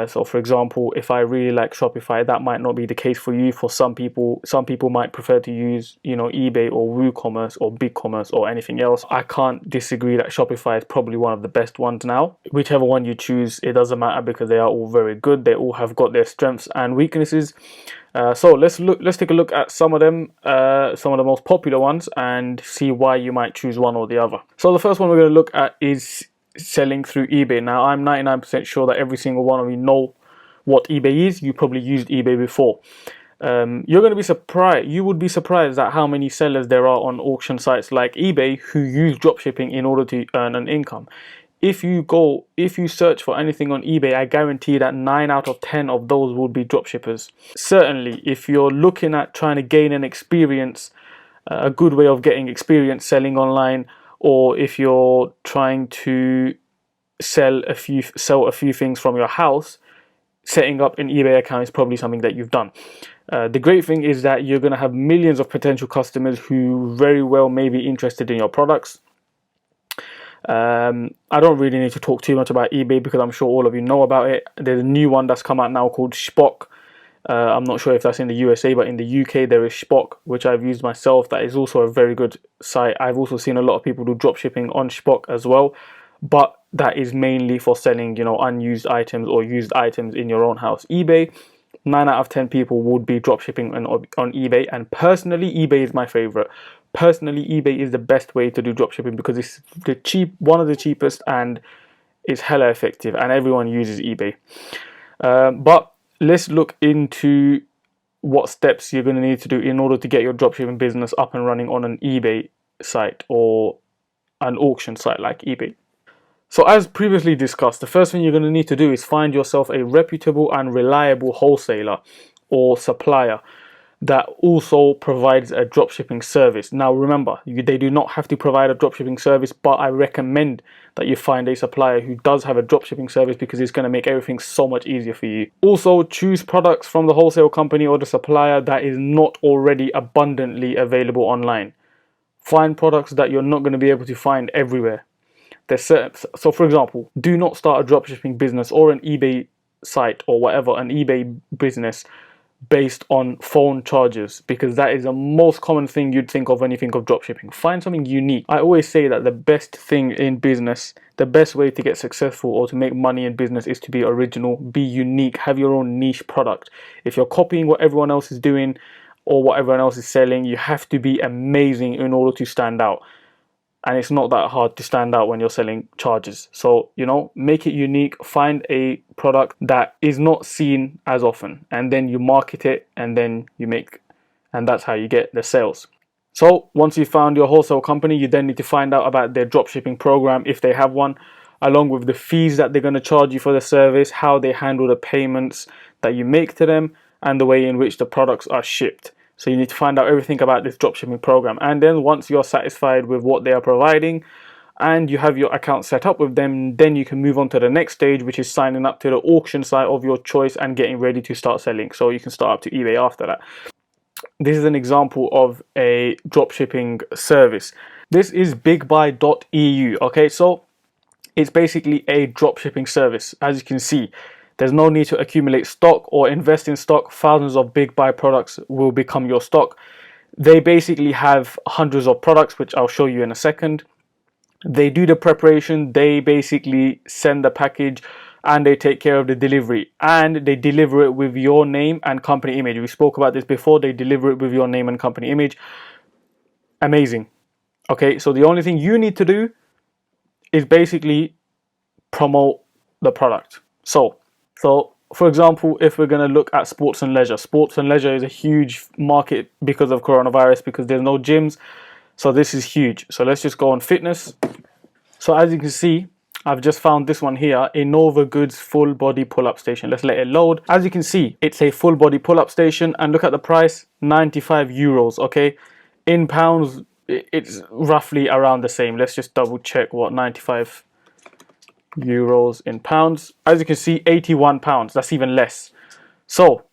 So for example, if I really like Shopify, that might not be the case for you. For some people might prefer to use, eBay or WooCommerce or BigCommerce or anything else. I can't disagree that Shopify is probably one of the best ones now. Whichever one you choose, it doesn't matter because they are all very good. They all have got their strengths and weaknesses. So let's take a look at some of them, some of the most popular ones, and see why you might choose one or the other. So the first one we're going to look at is selling through eBay. Now, I'm 99% sure that every single one of you know what eBay is. You probably used eBay before. You're going to be surprised. You would be surprised at how many sellers there are on auction sites like eBay who use dropshipping in order to earn an income. If you search for anything on eBay, I guarantee that 9 out of 10 of those would be dropshippers. Certainly, if you're looking at trying to gain an experience, a good way of getting experience selling online, or if you're trying to sell a few things from your house, setting up an eBay account is probably something that you've done. The great thing is that you're going to have millions of potential customers who very well may be interested in your products. I don't really need to talk too much about eBay because I'm sure all of you know about it. There's a new one that's come out now called Shpock. I'm not sure if that's in the USA, but in the UK there is Shpock, which I've used myself. That is also a very good site. I've also seen a lot of people do dropshipping on Shpock as well. but that is mainly for selling, unused items or used items in your own house. eBay, 9 out of 10 people would be dropshipping on eBay, and personally, eBay is my favorite. Personally, eBay is the best way to do dropshipping because it's one of the cheapest, and it's hella effective, and everyone uses eBay. But let's look into what steps you're going to need to do in order to get your dropshipping business up and running on an eBay site or an auction site like eBay. So as previously discussed, the first thing you're going to need to do is find yourself a reputable and reliable wholesaler or supplier that also provides a dropshipping service. Now remember, they do not have to provide a dropshipping service, but I recommend that you find a supplier who does have a dropshipping service because it's going to make everything so much easier for you. Also, choose products from the wholesale company or the supplier that is not already abundantly available online. Find products that you're not going to be able to find everywhere. So for example, do not start a dropshipping business or an eBay site or whatever, an eBay business based on phone charges, because that is the most common thing you'd think of when you think of dropshipping. Find something unique. I always say that the best thing in business, the best way to get successful or to make money in business is to be original, be unique, have your own niche product. If you're copying what everyone else is doing or what everyone else is selling, you have to be amazing in order to stand out. And it's not that hard to stand out when you're selling charges. So, make it unique, find a product that is not seen as often, and then you market it, and then and that's how you get the sales. So once you found your wholesale company, you then need to find out about their dropshipping program, if they have one, along with the fees that they're going to charge you for the service, how they handle the payments that you make to them, and the way in which the products are shipped. So you need to find out everything about this dropshipping program. And then once you're satisfied with what they are providing and you have your account set up with them, then you can move on to the next stage, which is signing up to the auction site of your choice and getting ready to start selling. So you can start up to eBay after that. This is an example of a dropshipping service. This is bigbuy.eu. Okay, so it's basically a dropshipping service. As you can see, there's no need to accumulate stock or invest in stock. Thousands of big buy products will become your stock. They basically have hundreds of products, which I'll show you in a second. They do the preparation, they basically send the package, and they take care of the delivery, and they deliver it with your name and company image. We spoke about this before. They deliver it with your name and company image. Amazing. Okay, so the only thing you need to do is basically promote the product. So for example, if we're going to look at sports and leisure is a huge market because of coronavirus, because there's no gyms. So this is huge. So let's just go on fitness. So as you can see, I've just found this one here, Innova Goods full body pull-up station. Let's let it load. As you can see, it's a full body pull-up station, and look at the price, 95 euros. Okay, in pounds, it's roughly around the same. Let's just double check what 95 euros in pounds. As you can see, 81 pounds. That's even less. So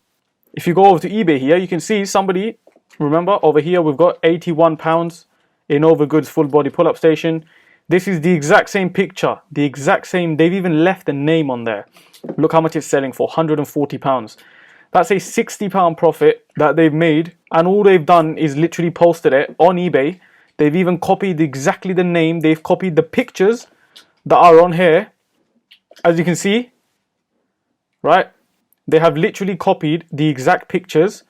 if you go over to eBay here, you can see somebody, remember over here, we've got 81 pounds Innova Goods full body pull-up station. This is the exact same picture, the exact same. They've even left the name on there. Look how much it's selling for, 140 pounds. That's a 60 pound profit that they've made, and all they've done is literally posted it on eBay. They've even copied exactly the name. They've copied the pictures that are on here, as you can see, right? They have literally copied the exact pictures,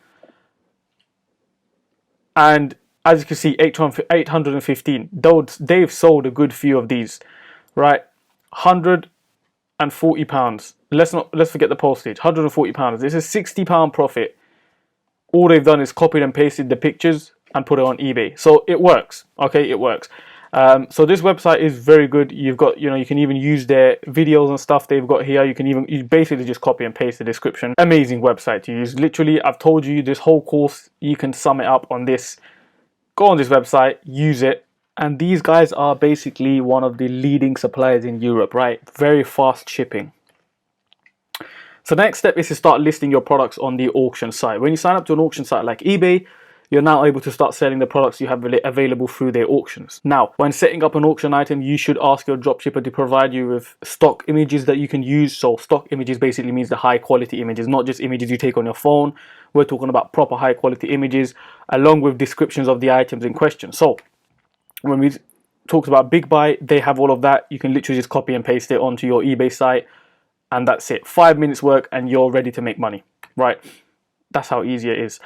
and as you can see, 815. They've sold a good few of these, right? 140 pounds. Let's forget the postage. 140 pounds. This is 60 pound profit. All they've done is copied and pasted the pictures and put it on eBay. So it works. Okay, it works. So this website is very good. You've got, you can even use their videos and stuff they've got here. You basically just copy and paste the description. Amazing website to use. Literally, I've told you this whole course, you can sum it up on this. Go on this website, use it. And these guys are basically one of the leading suppliers in Europe, right? Very fast shipping. So the next step is to start listing your products on the auction site. When you sign up to an auction site like eBay, you're now able to start selling the products you have available through their auctions. Now, when setting up an auction item, you should ask your dropshipper to provide you with stock images that you can use. So stock images basically means the high quality images, not just images you take on your phone. We're talking about proper high quality images along with descriptions of the items in question. So when we talks about Big Buy. They have all of that. You can literally just copy and paste it onto your eBay site, and that's it. 5 minutes work and you're ready to make money, right? That's how easy it is.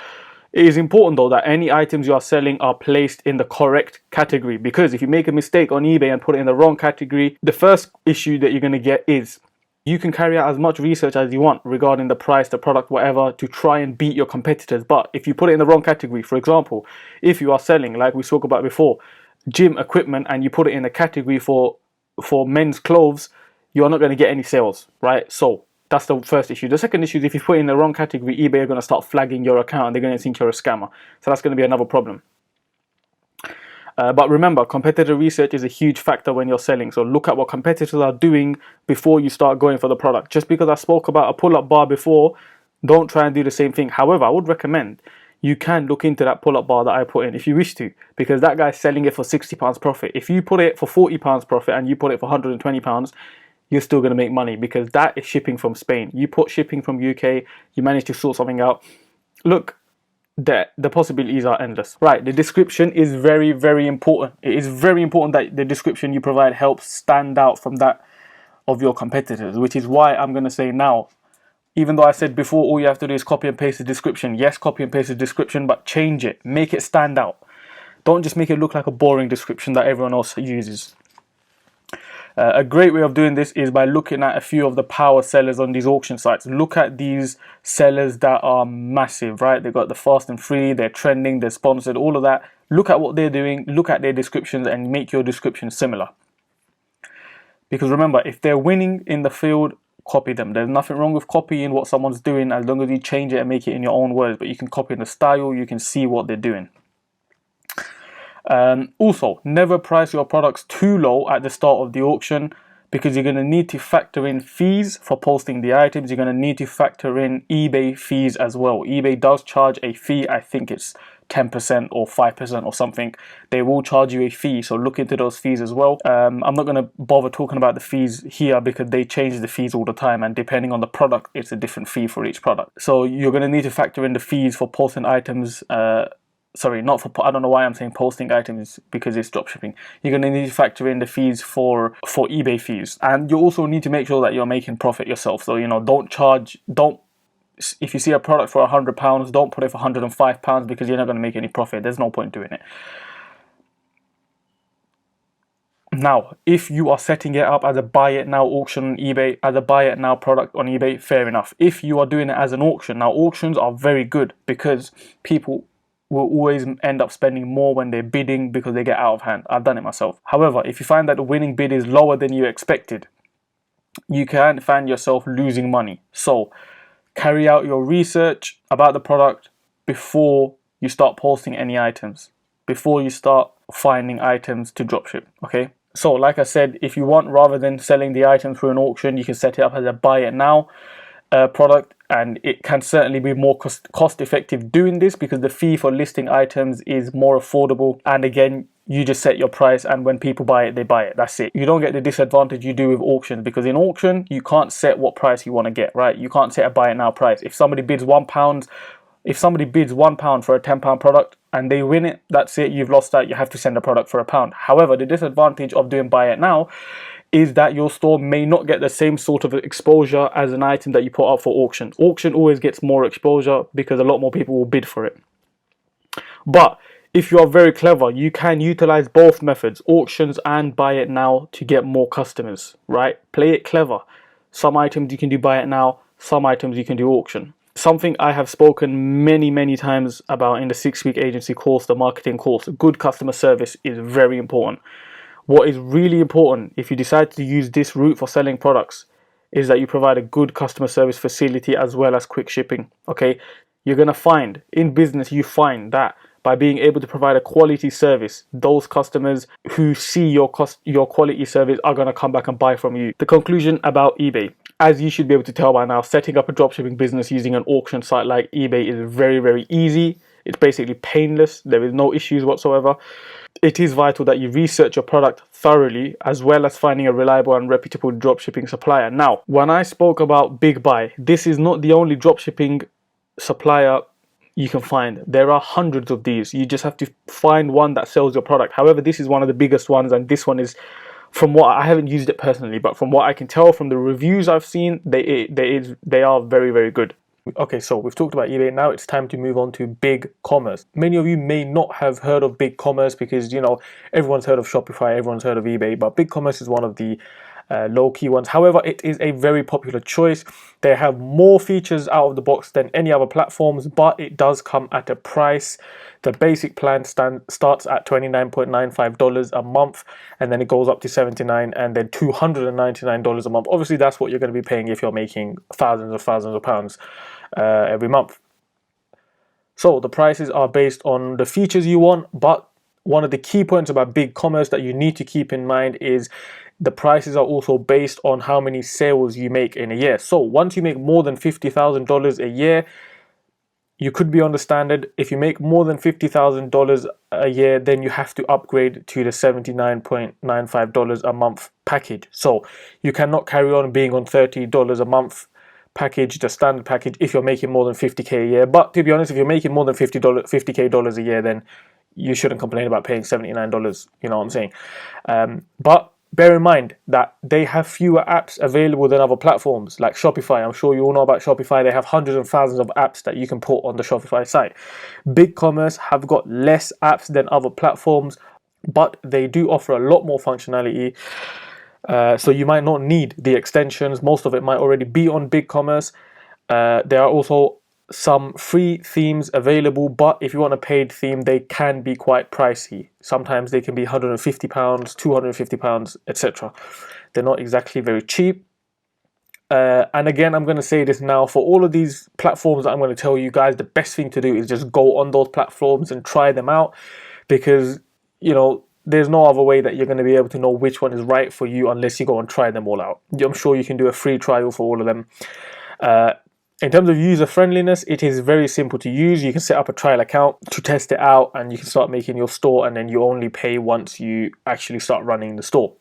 It is important though that any items you are selling are placed in the correct category, because if you make a mistake on eBay and put it in the wrong category, the first issue that you're going to get is you can carry out as much research as you want regarding the price, the product, whatever, to try and beat your competitors. But if you put it in the wrong category, for example, if you are selling, like we spoke about before, gym equipment, and you put it in a category for men's clothes, you're not going to get any sales, right? So that's the first issue. The second issue is if you put it in the wrong category, eBay are going to start flagging your account and they're going to think you're a scammer. So that's going to be another problem. But remember, competitor research is a huge factor when you're selling. So look at what competitors are doing before you start going for the product. Just because I spoke about a pull-up bar before, don't try and do the same thing. However, I would recommend you can look into that pull-up bar that I put in if you wish to, because that guy's selling it for £60 profit. If you put it for £40 profit and you put it for £120, you're still going to make money, because that is shipping from Spain. You put shipping from UK, you manage to sort something out. Look, the possibilities are endless. Right, the description is very, very important. It is very important that the description you provide helps stand out from that of your competitors, which is why I'm going to say now, even though I said before all you have to do is copy and paste the description. Yes, copy and paste the description, but change it. Make it stand out. Don't just make it look like a boring description that everyone else uses. A great way of doing this is by looking at a few of the power sellers on these auction sites. Look at these sellers that are massive, right? They've got the fast and free, they're trending, they're sponsored, all of that. Look at what they're doing, look at their descriptions, and make your description similar. Because remember, if they're winning in the field, copy them. There's nothing wrong with copying what someone's doing as long as you change it and make it in your own words. But you can copy the style, you can see what they're doing. Also, never price your products too low at the start of the auction, because you're going to need to factor in fees for posting the items. You're going to need to factor in eBay fees as well. eBay does charge a fee. I think it's 10% or 5% or something. They will charge you a fee, so look into those fees as well. I'm not going to bother talking about the fees here because they change the fees all the time, and depending on the product, it's a different fee for each product. So you're going to need to factor in the fees for posting items. Sorry, not for, I don't know why I'm saying posting items, because it's dropshipping. You're going to need to factor in the fees for eBay fees. And you also need to make sure that you're making profit yourself. So, you know, if you see a product for £100, don't put it for £105, because you're not going to make any profit. There's no point doing it. Now, if you are setting it up as a buy it now auction on eBay, as a buy it now product on eBay, fair enough. If you are doing it as an auction, now auctions are very good because people will always end up spending more when they're bidding because they get out of hand. I've done it myself. However, if you find that the winning bid is lower than you expected, you can find yourself losing money. So carry out your research about the product before you start posting any items, before you start finding items to dropship, okay? So like I said, if you want, rather than selling the item through an auction, you can set it up as a buy it now product, and it can certainly be more cost effective doing this because the fee for listing items is more affordable. And again, you just set your price, and when people buy it, they buy it. That's it. You don't get the disadvantage you do with auctions, because in auction you can't set what price you want to get, right? You can't set a buy it now price. If somebody bids £1, if somebody bids £1 for a £10 product and they win it, that's it, you've lost out. You have to send a product for £1. However, the disadvantage of doing buy it now is that your store may not get the same sort of exposure as an item that you put up for auction. Auction always gets more exposure because a lot more people will bid for it. But if you are very clever, you can utilize both methods, auctions and buy it now, to get more customers, right? Play it clever. Some items you can do buy it now, some items you can do auction. Something I have spoken many times about in the 6-week agency course, the marketing course, good customer service is very important. What is really important if you decide to use this route for selling products is that you provide a good customer service facility as well as quick shipping, okay? You're going to find, in business, you find that by being able to provide a quality service, those customers who see your quality service are going to come back and buy from you. The conclusion about eBay, as you should be able to tell by now, setting up a dropshipping business using an auction site like eBay is very easy. It's basically painless. There is no issues whatsoever. It is vital that you research your product thoroughly, as well as finding a reliable and reputable dropshipping supplier. Now, when I spoke about Big Buy, this is not the only dropshipping supplier you can find. There are hundreds of these. You just have to find one that sells your product. However, this is one of the biggest ones, and this one is, from what I haven't used it personally, but from what I can tell from the reviews I've seen, they are very, very good. Okay, so we've talked about eBay. Now it's time to move on to big commerce. Many of you may not have heard of big commerce because, you know, everyone's heard of Shopify, everyone's heard of eBay, but big commerce is one of the low-key ones. However, it is a very popular choice. They have more features out of the box than any other platforms, but it does come at a price. The basic plan starts at $29.95 a month, and then it goes up to $79 and then $299 a month. Obviously, that's what you're going to be paying if you're making thousands of pounds every month. So the prices are based on the features you want, but one of the key points about big commerce that you need to keep in mind is the prices are also based on how many sales you make in a year. So once you make more than $50,000 a year, you could be on the standard. If you make more than $50,000 a year, then you have to upgrade to the $79.95 a month package. So you cannot carry on being on $30 a month package, the standard package, if you're making more than 50k a year. But to be honest, if you're making more than $50k a year, then you shouldn't complain about paying $79. You know what I'm saying? But bear in mind that they have fewer apps available than other platforms like Shopify. I'm sure you all know about Shopify. They have hundreds of thousands of apps that you can put on the Shopify site. BigCommerce have got less apps than other platforms, but they do offer a lot more functionality. So you might not need the extensions. Most of it might already be on BigCommerce. There are also some free themes available, but if you want a paid theme, they can be quite pricey. Sometimes they can be £150, £250, etc. They're not exactly very cheap. And again, I'm going to say this now, for all of these platforms that I'm going to tell you guys, the best thing to do is just go on those platforms and try them out, because, you know, there's no other way that you're going to be able to know which one is right for you unless you go and try them all out. I'm sure you can do a free trial for all of them. In terms of user friendliness, it is very simple to use. You can set up a trial account to test it out, and you can start making your store, and then you only pay once you actually start running the store.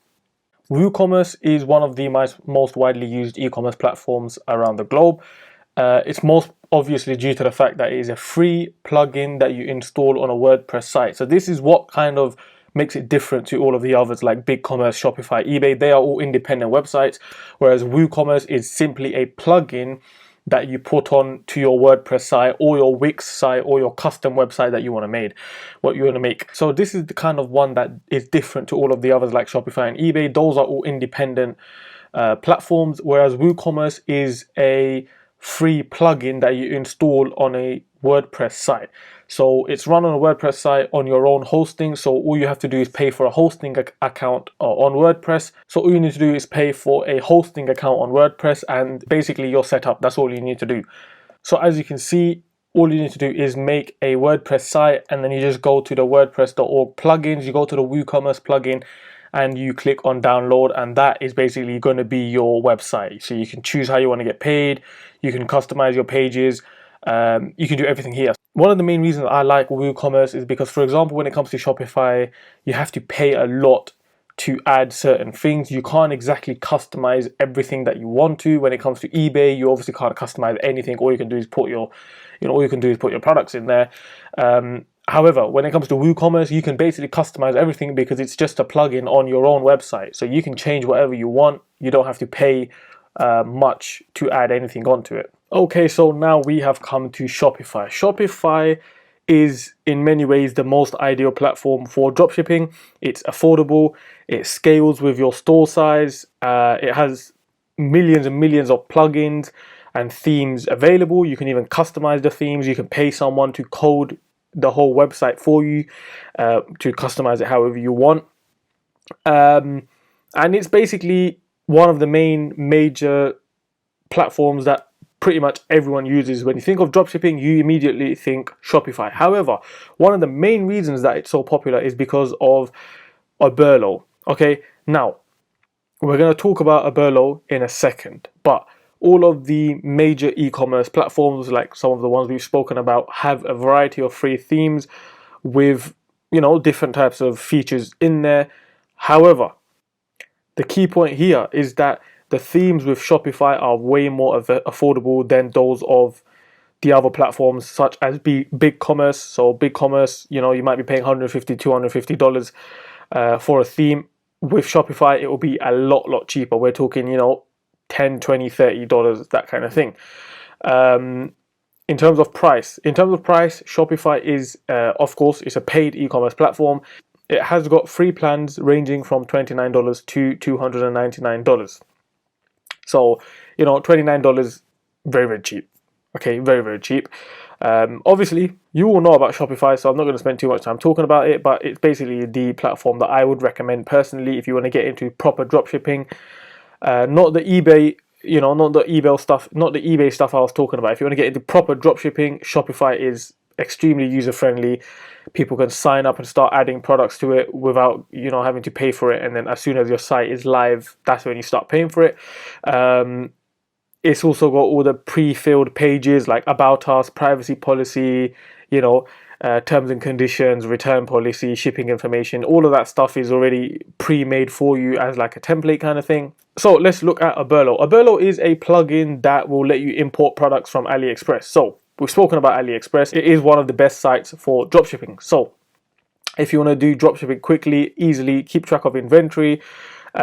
WooCommerce is one of the most widely used e-commerce platforms around the globe. It's most obviously due to the fact that it is a free plugin that you install on a WordPress site. So this is what kind of makes it different to all of the others like BigCommerce, Shopify, eBay. They are all independent websites, whereas WooCommerce is simply a plugin that you put on to your WordPress site or your Wix site or your custom website that you want to make. So this is the kind of one that is different to all of the others like Shopify and eBay. Those are all independent platforms, whereas WooCommerce is a free plugin that you install on a WordPress site. So it's run on a WordPress site on your own hosting. So all you have to do is pay for a hosting account on WordPress. So all you need to do is pay for a hosting account on WordPress, and basically you're set up. That's all you need to do. So as you can see, all you need to do is make a WordPress site, and then you just go to the WordPress.org plugins, you go to the WooCommerce plugin, and you click on download, and that is basically going to be your website. So you can choose how you want to get paid, you can customize your pages, you can do everything here. One of the main reasons I like WooCommerce is because, for example, when it comes to Shopify, you have to pay a lot to add certain things. You can't exactly customize everything that you want to. When it comes to eBay, you obviously can't customize anything. All you can do is put your products in there. However, when it comes to WooCommerce, you can basically customize everything because it's just a plugin on your own website. So you can change whatever you want. You don't have to pay much to add anything onto it. Okay, so now we have come to Shopify. Shopify is in many ways the most ideal platform for dropshipping. It's affordable, it scales with your store size, it has millions and millions of plugins and themes available. You can even customize the themes. You can pay someone to code the whole website for you to customize it however you want. And it's basically one of the major platforms that pretty much everyone uses. When you think of dropshipping, you immediately think Shopify. However, one of the main reasons that it's so popular is because of Oberlo. Okay, now we're going to talk about Oberlo in a second, but all of the major e-commerce platforms, like some of the ones we've spoken about, have a variety of free themes with, you know, different types of features in there. However, the key point here is that the themes with Shopify are way more affordable than those of the other platforms such as BigCommerce. So BigCommerce, you might be paying $150, $250 for a theme. With Shopify, it will be a lot cheaper. We're talking, $10, $20, $30, that kind of thing. In terms of price, Shopify is, of course, it's a paid e-commerce platform. It has got free plans ranging from $29 to $299. So, $29, very cheap. Okay, very cheap. Obviously, you all know about Shopify, so I'm not going to spend too much time talking about it, but it's basically the platform that I would recommend personally if you want to get into proper dropshipping. Not the eBay, not the eBay stuff I was talking about. If you want to get into proper dropshipping, Shopify is extremely user friendly. People can sign up and start adding products to it without having to pay for it, and then as soon as your site is live, that's when you start paying for it. It's also got all the pre-filled pages like about us, privacy policy, terms and conditions, return policy, shipping information. All of that stuff is already pre-made for you as like a template kind of thing. So let's look at Oberlo. Oberlo is a plugin that will let you import products from AliExpress. So we've spoken about AliExpress. It is one of the best sites for dropshipping. So if you want to do dropshipping quickly, easily, keep track of inventory,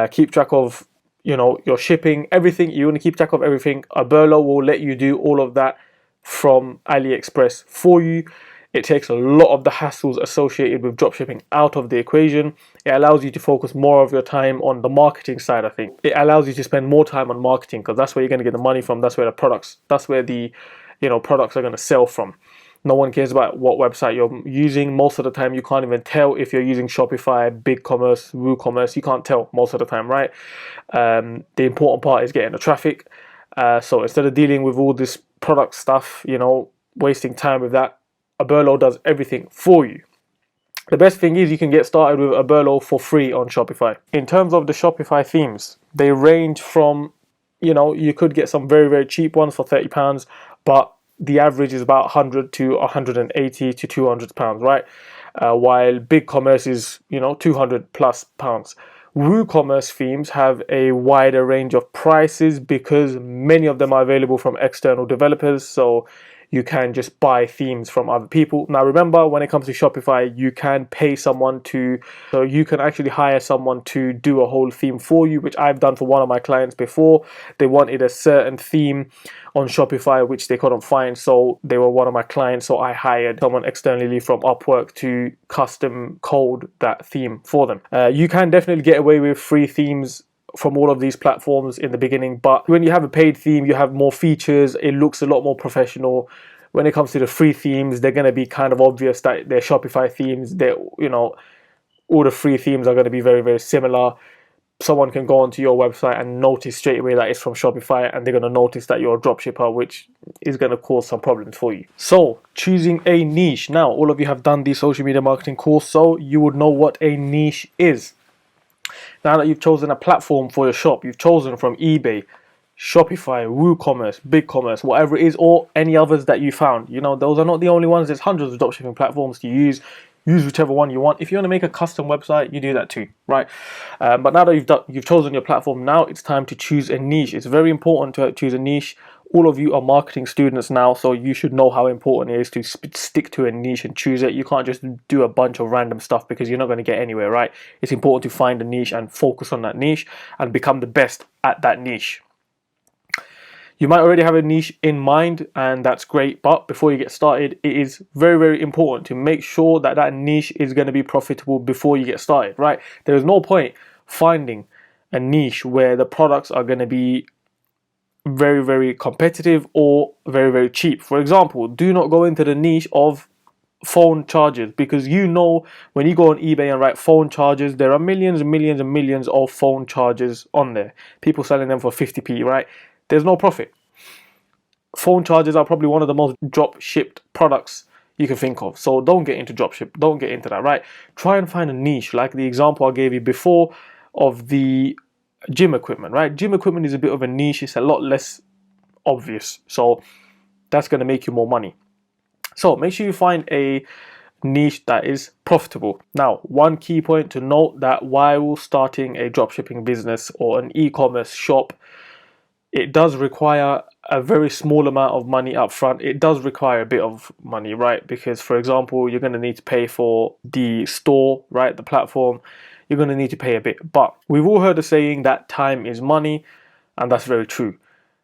keep track of your shipping, everything, you want to keep track of everything, Oberlo will let you do all of that from AliExpress for you. It takes a lot of the hassles associated with dropshipping out of the equation. It allows you to focus more of your time on the marketing side, I think. It allows you to spend more time on marketing because that's where you're going to get the money from. That's where the products are going to sell from. No one cares about what website you're using. Most of the time, you can't even tell if you're using Shopify, BigCommerce, WooCommerce. You can't tell most of the time, right? The important part is getting the traffic. So instead of dealing with all this product stuff, wasting time with that, Oberlo does everything for you. The best thing is you can get started with Oberlo for free on Shopify. In terms of the Shopify themes, they range from, you could get some very cheap ones for £30, but the average is about 100 to 180 to 200 pounds, right? While BigCommerce is, 200 plus pounds. WooCommerce themes have a wider range of prices because many of them are available from external developers, so you can just buy themes from other people. Now remember, when it comes to Shopify, you can pay someone so you can actually hire someone to do a whole theme for you, which I've done for one of my clients before. They wanted a certain theme on Shopify which they couldn't find, so they were one of my clients, so I hired someone externally from Upwork to custom code that theme for them. You can definitely get away with free themes from all of these platforms in the beginning, but when you have a paid theme, you have more features, it looks a lot more professional. When it comes to the free themes, they're going to be kind of obvious that they're Shopify themes. All the free themes are going to be very similar. Someone can go onto your website and notice straight away that it's from Shopify, and they're going to notice that you're a dropshipper, which is going to cause some problems for you. So choosing a niche. Now, all of you have done the social media marketing course, so you would know what a niche is. Now that you've chosen a platform for your shop, you've chosen from eBay, Shopify, WooCommerce, BigCommerce, whatever it is, or any others that you found. Those are not the only ones. There's hundreds of dropshipping platforms to use. Use whichever one you want. If you want to make a custom website, you do that too, right? But now that you've chosen your platform, now it's time to choose a niche. It's very important to choose a niche. All of you are marketing students now, so you should know how important it is to stick to a niche and choose it. You can't just do a bunch of random stuff because you're not going to get anywhere, right? It's important to find a niche and focus on that niche and become the best at that niche. You might already have a niche in mind, and that's great, but before you get started, it is very important to make sure that that niche is going to be profitable before you get started, right? There is no point finding a niche where the products are going to be very competitive or very cheap. For example, do not go into the niche of phone chargers, because when you go on eBay and write phone chargers, there are millions and millions of phone chargers on there. People selling them for 50p, right? There's no profit. Phone chargers are probably one of the most drop shipped products you can think of. So don't get into dropship. Don't get into that, right? Try and find a niche, like the example I gave you before of the gym equipment, right? Gym equipment is a bit of a niche. It's a lot less obvious. So that's going to make you more money. So make sure you find a niche that is profitable. Now, one key point to note that while starting a dropshipping business or an e-commerce shop, it does require a very small amount of money up front. It does require a bit of money, right? Because, for example, you're going to need to pay for the store, right? The platform, you're going to need to pay a bit. But we've all heard the saying that time is money, and that's very true.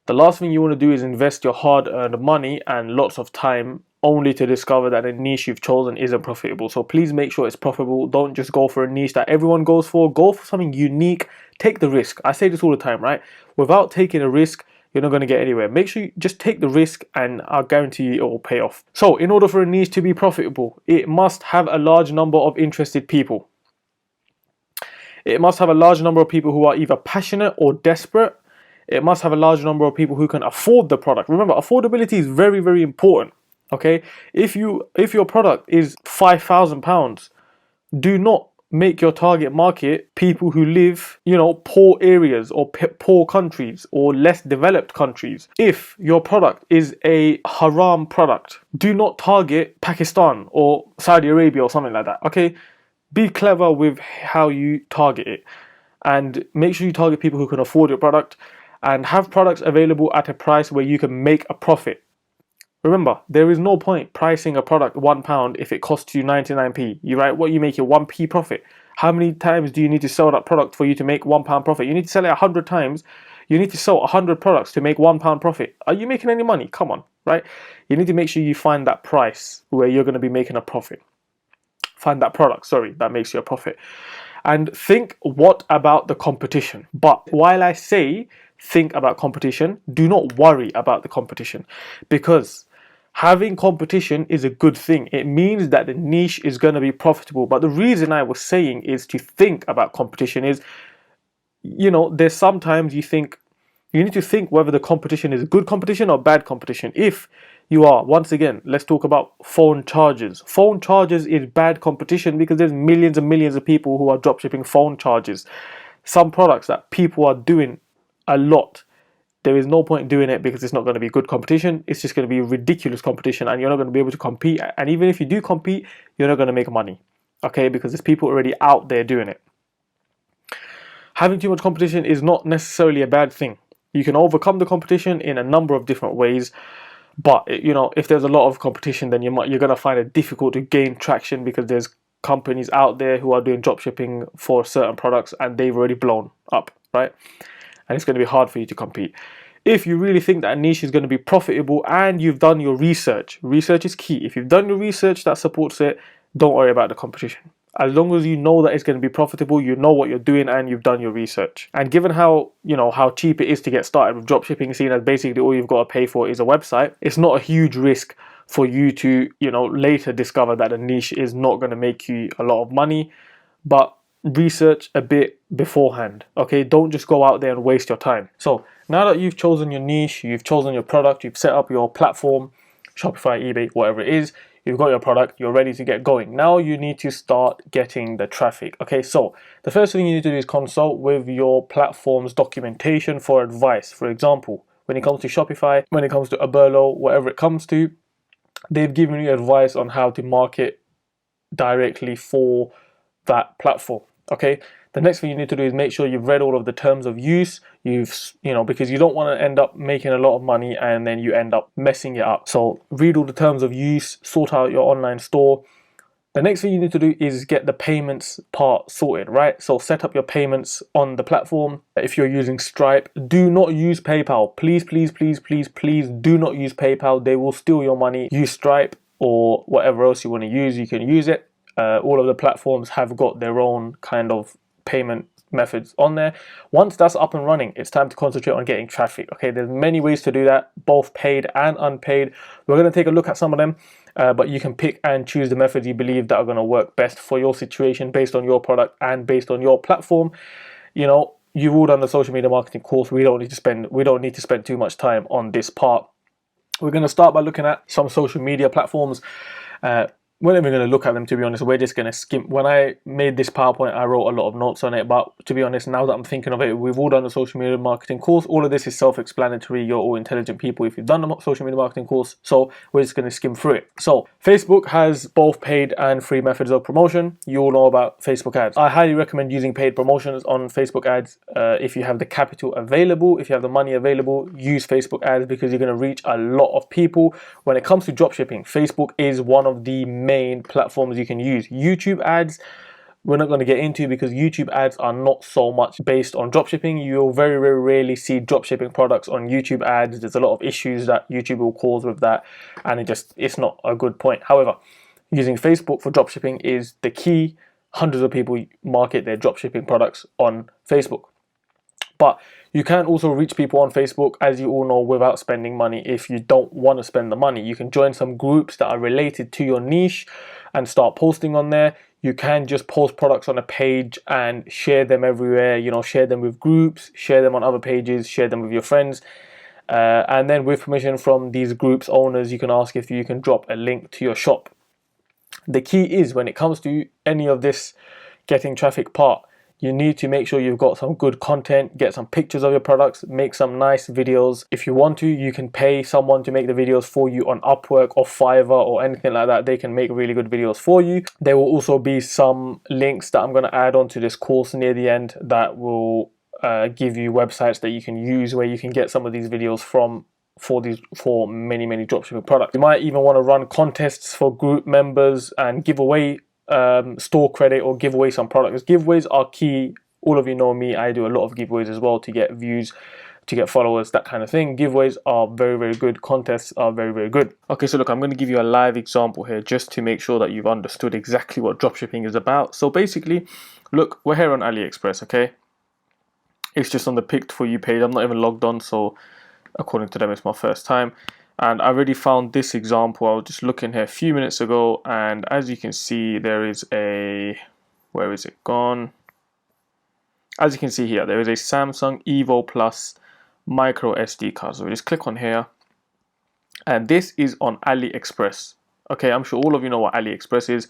The last thing you want to do is invest your hard-earned money and lots of time only to discover that the niche you've chosen isn't profitable. So please make sure it's profitable. Don't just go for a niche that everyone goes for. Go for something unique. Take the risk. I say this all the time, right? Without taking a risk, you're not going to get anywhere. Make sure you just take the risk, and I'll guarantee you it will pay off. So in order for a niche to be profitable, it must have a large number of interested people. It must have a large number of people who are either passionate or desperate. It must have a large number of people who can afford the product. Remember, affordability is very, very important. Okay, if your product is £5,000, do not make your target market people who live, poor areas or poor countries or less developed countries. If your product is a haram product, do not target Pakistan or Saudi Arabia or something like that. Okay, be clever with how you target it, and make sure you target people who can afford your product, and have products available at a price where you can make a profit. Remember, there is no point pricing a product £1 if it costs you 99p. You right? What, you make your 1p profit? How many times do you need to sell that product for you to make £1 profit? You need to sell it 100 times. You need to sell 100 products to make £1 profit. Are you making any money? Come on, right? You need to make sure you find that price where you're going to be making a profit. Find that product, sorry, that makes you a profit. And think, what about the competition? But while I say think about competition, do not worry about the competition, because having competition is a good thing. It means that the niche is going to be profitable. But the reason I was saying is to think about competition is, there's sometimes you need to think whether the competition is good competition or bad competition. If you are, once again, let's talk about phone chargers. Phone chargers is bad competition because there's millions and millions of people who are dropshipping phone chargers. Some products that people are doing a lot, there is no point doing it because it's not going to be good competition. It's just going to be ridiculous competition, and you're not going to be able to compete. And even if you do compete, you're not going to make money, okay? Because there's people already out there doing it. Having too much competition is not necessarily a bad thing. You can overcome the competition in a number of different ways. But if there's a lot of competition, then you're going to find it difficult to gain traction, because there's companies out there who are doing dropshipping for certain products and they've already blown up, right? And it's going to be hard for you to compete. If you really think that a niche is going to be profitable and you've done your research is key. If you've done your research that supports it, don't worry about the competition. As long as you know that it's going to be profitable, you know what you're doing, and you've done your research. And given how cheap it is to get started with dropshipping, seeing as basically all you've got to pay for is a website, it's not a huge risk for you to, later discover that a niche is not going to make you a lot of money. But research a bit beforehand, okay? Don't just go out there and waste your time. So now that you've chosen your niche, you've chosen your product, you've set up your platform, Shopify, eBay, whatever it is, you've got your product, you're ready to get going. Now you need to start getting the traffic. Okay, so the first thing you need to do is consult with your platform's documentation for advice. For example, when it comes to Shopify, when it comes to Aberlo, whatever it comes to, they've given you advice on how to market directly for that platform. Okay, the next thing you need to do is make sure you've read all of the terms of use. Because you don't want to end up making a lot of money and then you end up messing it up. So read all the terms of use, sort out your online store. The next thing you need to do is get the payments part sorted, right? So set up your payments on the platform. If you're using Stripe, do not use PayPal. Please, please, please, please, please do not use PayPal. They will steal your money. Use Stripe or whatever else you want to use. You can use it. All of the platforms have got their own kind of payment methods on there. Once that's up and running, it's time to concentrate on getting traffic. Okay, there's many ways to do that, both paid and unpaid. We're going to take a look at some of them, but you can pick and choose the methods you believe that are going to work best for your situation, based on your product and based on your platform. You've all done the social media marketing course. We don't need to spend too much time on this part. We're going to start by looking at some social media platforms. we're not even going to look at them, to be honest. We're just going to skim. When I made this PowerPoint, I wrote a lot of notes on it, but to be honest, now that I'm thinking of it, we've all done a social media marketing course. All of this is self-explanatory. You're all intelligent people if you've done a social media marketing course, so we're just going to skim through it. So Facebook has both paid and free methods of promotion. You all know about Facebook ads. I highly recommend using paid promotions on Facebook ads. If you have the capital available, if you have the money available, use Facebook ads because you're going to reach a lot of people. When it comes to dropshipping, Facebook is one of the main platforms you can use. YouTube ads, we're not going to get into because YouTube ads are not so much based on dropshipping. You'll very, very rarely see dropshipping products on YouTube ads. There's a lot of issues that YouTube will cause with that, and it's not a good point. However, using Facebook for dropshipping is the key. Hundreds of people market their dropshipping products on Facebook. But you can also reach people on Facebook, as you all know, without spending money. If you don't want to spend the money, you can join some groups that are related to your niche and start posting on there. You can just post products on a page and share them everywhere, you know, share them with groups, share them on other pages, share them with your friends. And then with permission from these groups owners, you can ask if you can drop a link to your shop. The key is, when it comes to any of this getting traffic part, you need to make sure you've got some good content, get some pictures of your products, make some nice videos. If you want to, you can pay someone to make the videos for you on Upwork or Fiverr or anything like that. They can make really good videos for you. There will also be some links that I'm going to add onto this course near the end that will give you websites that you can use where you can get some of these videos from for many dropshipping products. You might even want to run contests for group members and give away store credit or give away some products. Giveaways are key. All of you know me, I do a lot of giveaways as well to get views, to get followers, that kind of thing. Giveaways are very good. Contests are very good. Okay, so look, I'm going to give you a live example here just to make sure that you've understood exactly what dropshipping is about. So basically, look, we're here on AliExpress, okay? It's just on the picked for you page. I'm not even logged on, so according to them, it's my first time. And I already found this example. I was just looking here a few minutes ago, and as you can see, there is a, where is it gone? As you can see here, there is a Samsung Evo Plus micro SD card. So we just click on here, and this is on AliExpress. Okay, I'm sure all of you know what AliExpress is,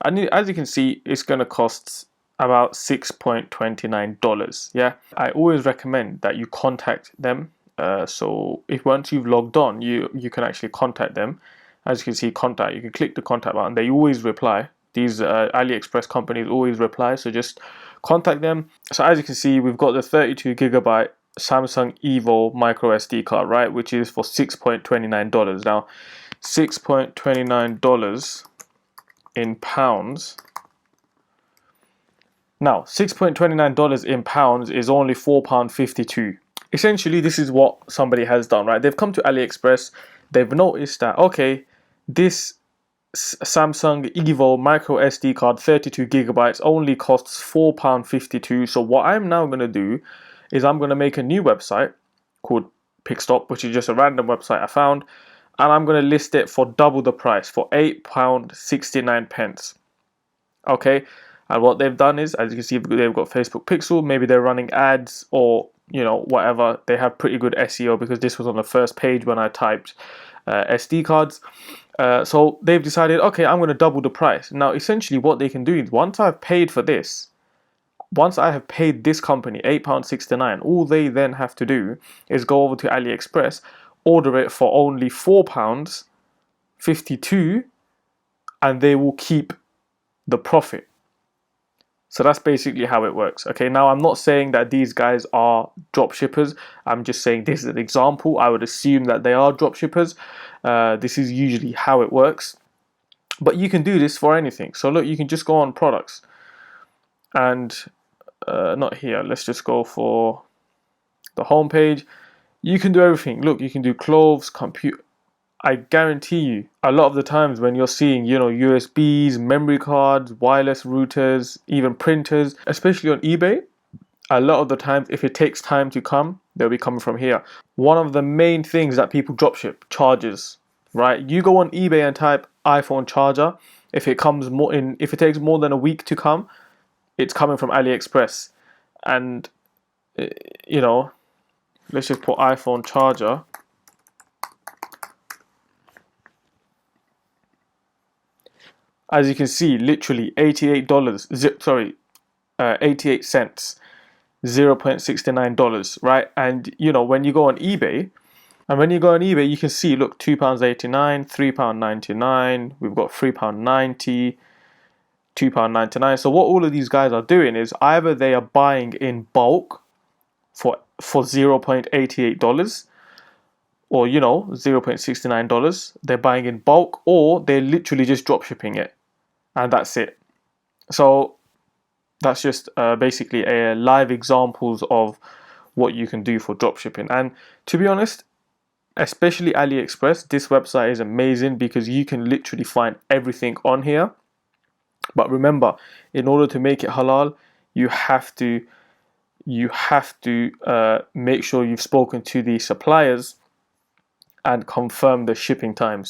and as you can see, it's going to cost about $6.29. Yeah, I always recommend that you contact them. So if once you've logged on, you can actually contact them. As you can see, contact, you can click the contact button. They always reply. These AliExpress companies always reply, so just contact them. So as you can see, we've got the 32 gigabyte Samsung Evo micro SD card, right, which is for $6.29. Now, $6.29 in pounds. Now, $6.29 in pounds is only £4.52. Essentially, this is what somebody has done, right? They've come to AliExpress, they've noticed that, okay, this Samsung Evo micro SD card 32 gigabytes only costs £4.52. So what I'm now going to do is I'm going to make a new website called Pickstop, which is just a random website I found, and I'm going to list it for double the price, for £8.69. Okay, and what they've done is, as you can see, they've got Facebook Pixel. Maybe they're running ads or, you know, whatever. They have pretty good SEO because this was on the first page when I typed SD cards. So they've decided, okay, I'm going to double the price. Now, essentially what they can do is, once I've paid for this, once I have paid this company £8.69, all they then have to do is go over to AliExpress, order it for only £4.52, and they will keep the profit. So that's basically how it works. Okay, now I'm not saying that these guys are drop shippers. I'm just saying this is an example. I would assume that they are drop shippers. This is usually how it works. But you can do this for anything. So look, you can just go on products. And not here. Let's just go for the home page. You can do everything. Look, you can do clothes, computer. I guarantee you, a lot of the times when you're seeing, you know, USBs, memory cards, wireless routers, even printers, especially on eBay, a lot of the times, if it takes time to come, they'll be coming from here. One of the main things that people dropship, chargers, right? You go on eBay and type iPhone charger. If it takes more than a week to come, it's coming from AliExpress. And, you know, let's just put iPhone charger. as you can see, literally $88, 88 cents, $0.69, right? And you know, when you go on eBay, you can see, look, £2.89, £3.99, we've got £3.90, £2.99. So what all of these guys are doing is either they are buying in bulk for $0.88, or you know, $0.69. They're buying in bulk, or they're literally just drop shipping it, and that's it. So that's just basically a live examples of what you can do for dropshipping. And to be honest, especially AliExpress, this website is amazing because you can literally find everything on here. But remember, in order to make it halal, you have to make sure you've spoken to the suppliers and confirm the shipping times.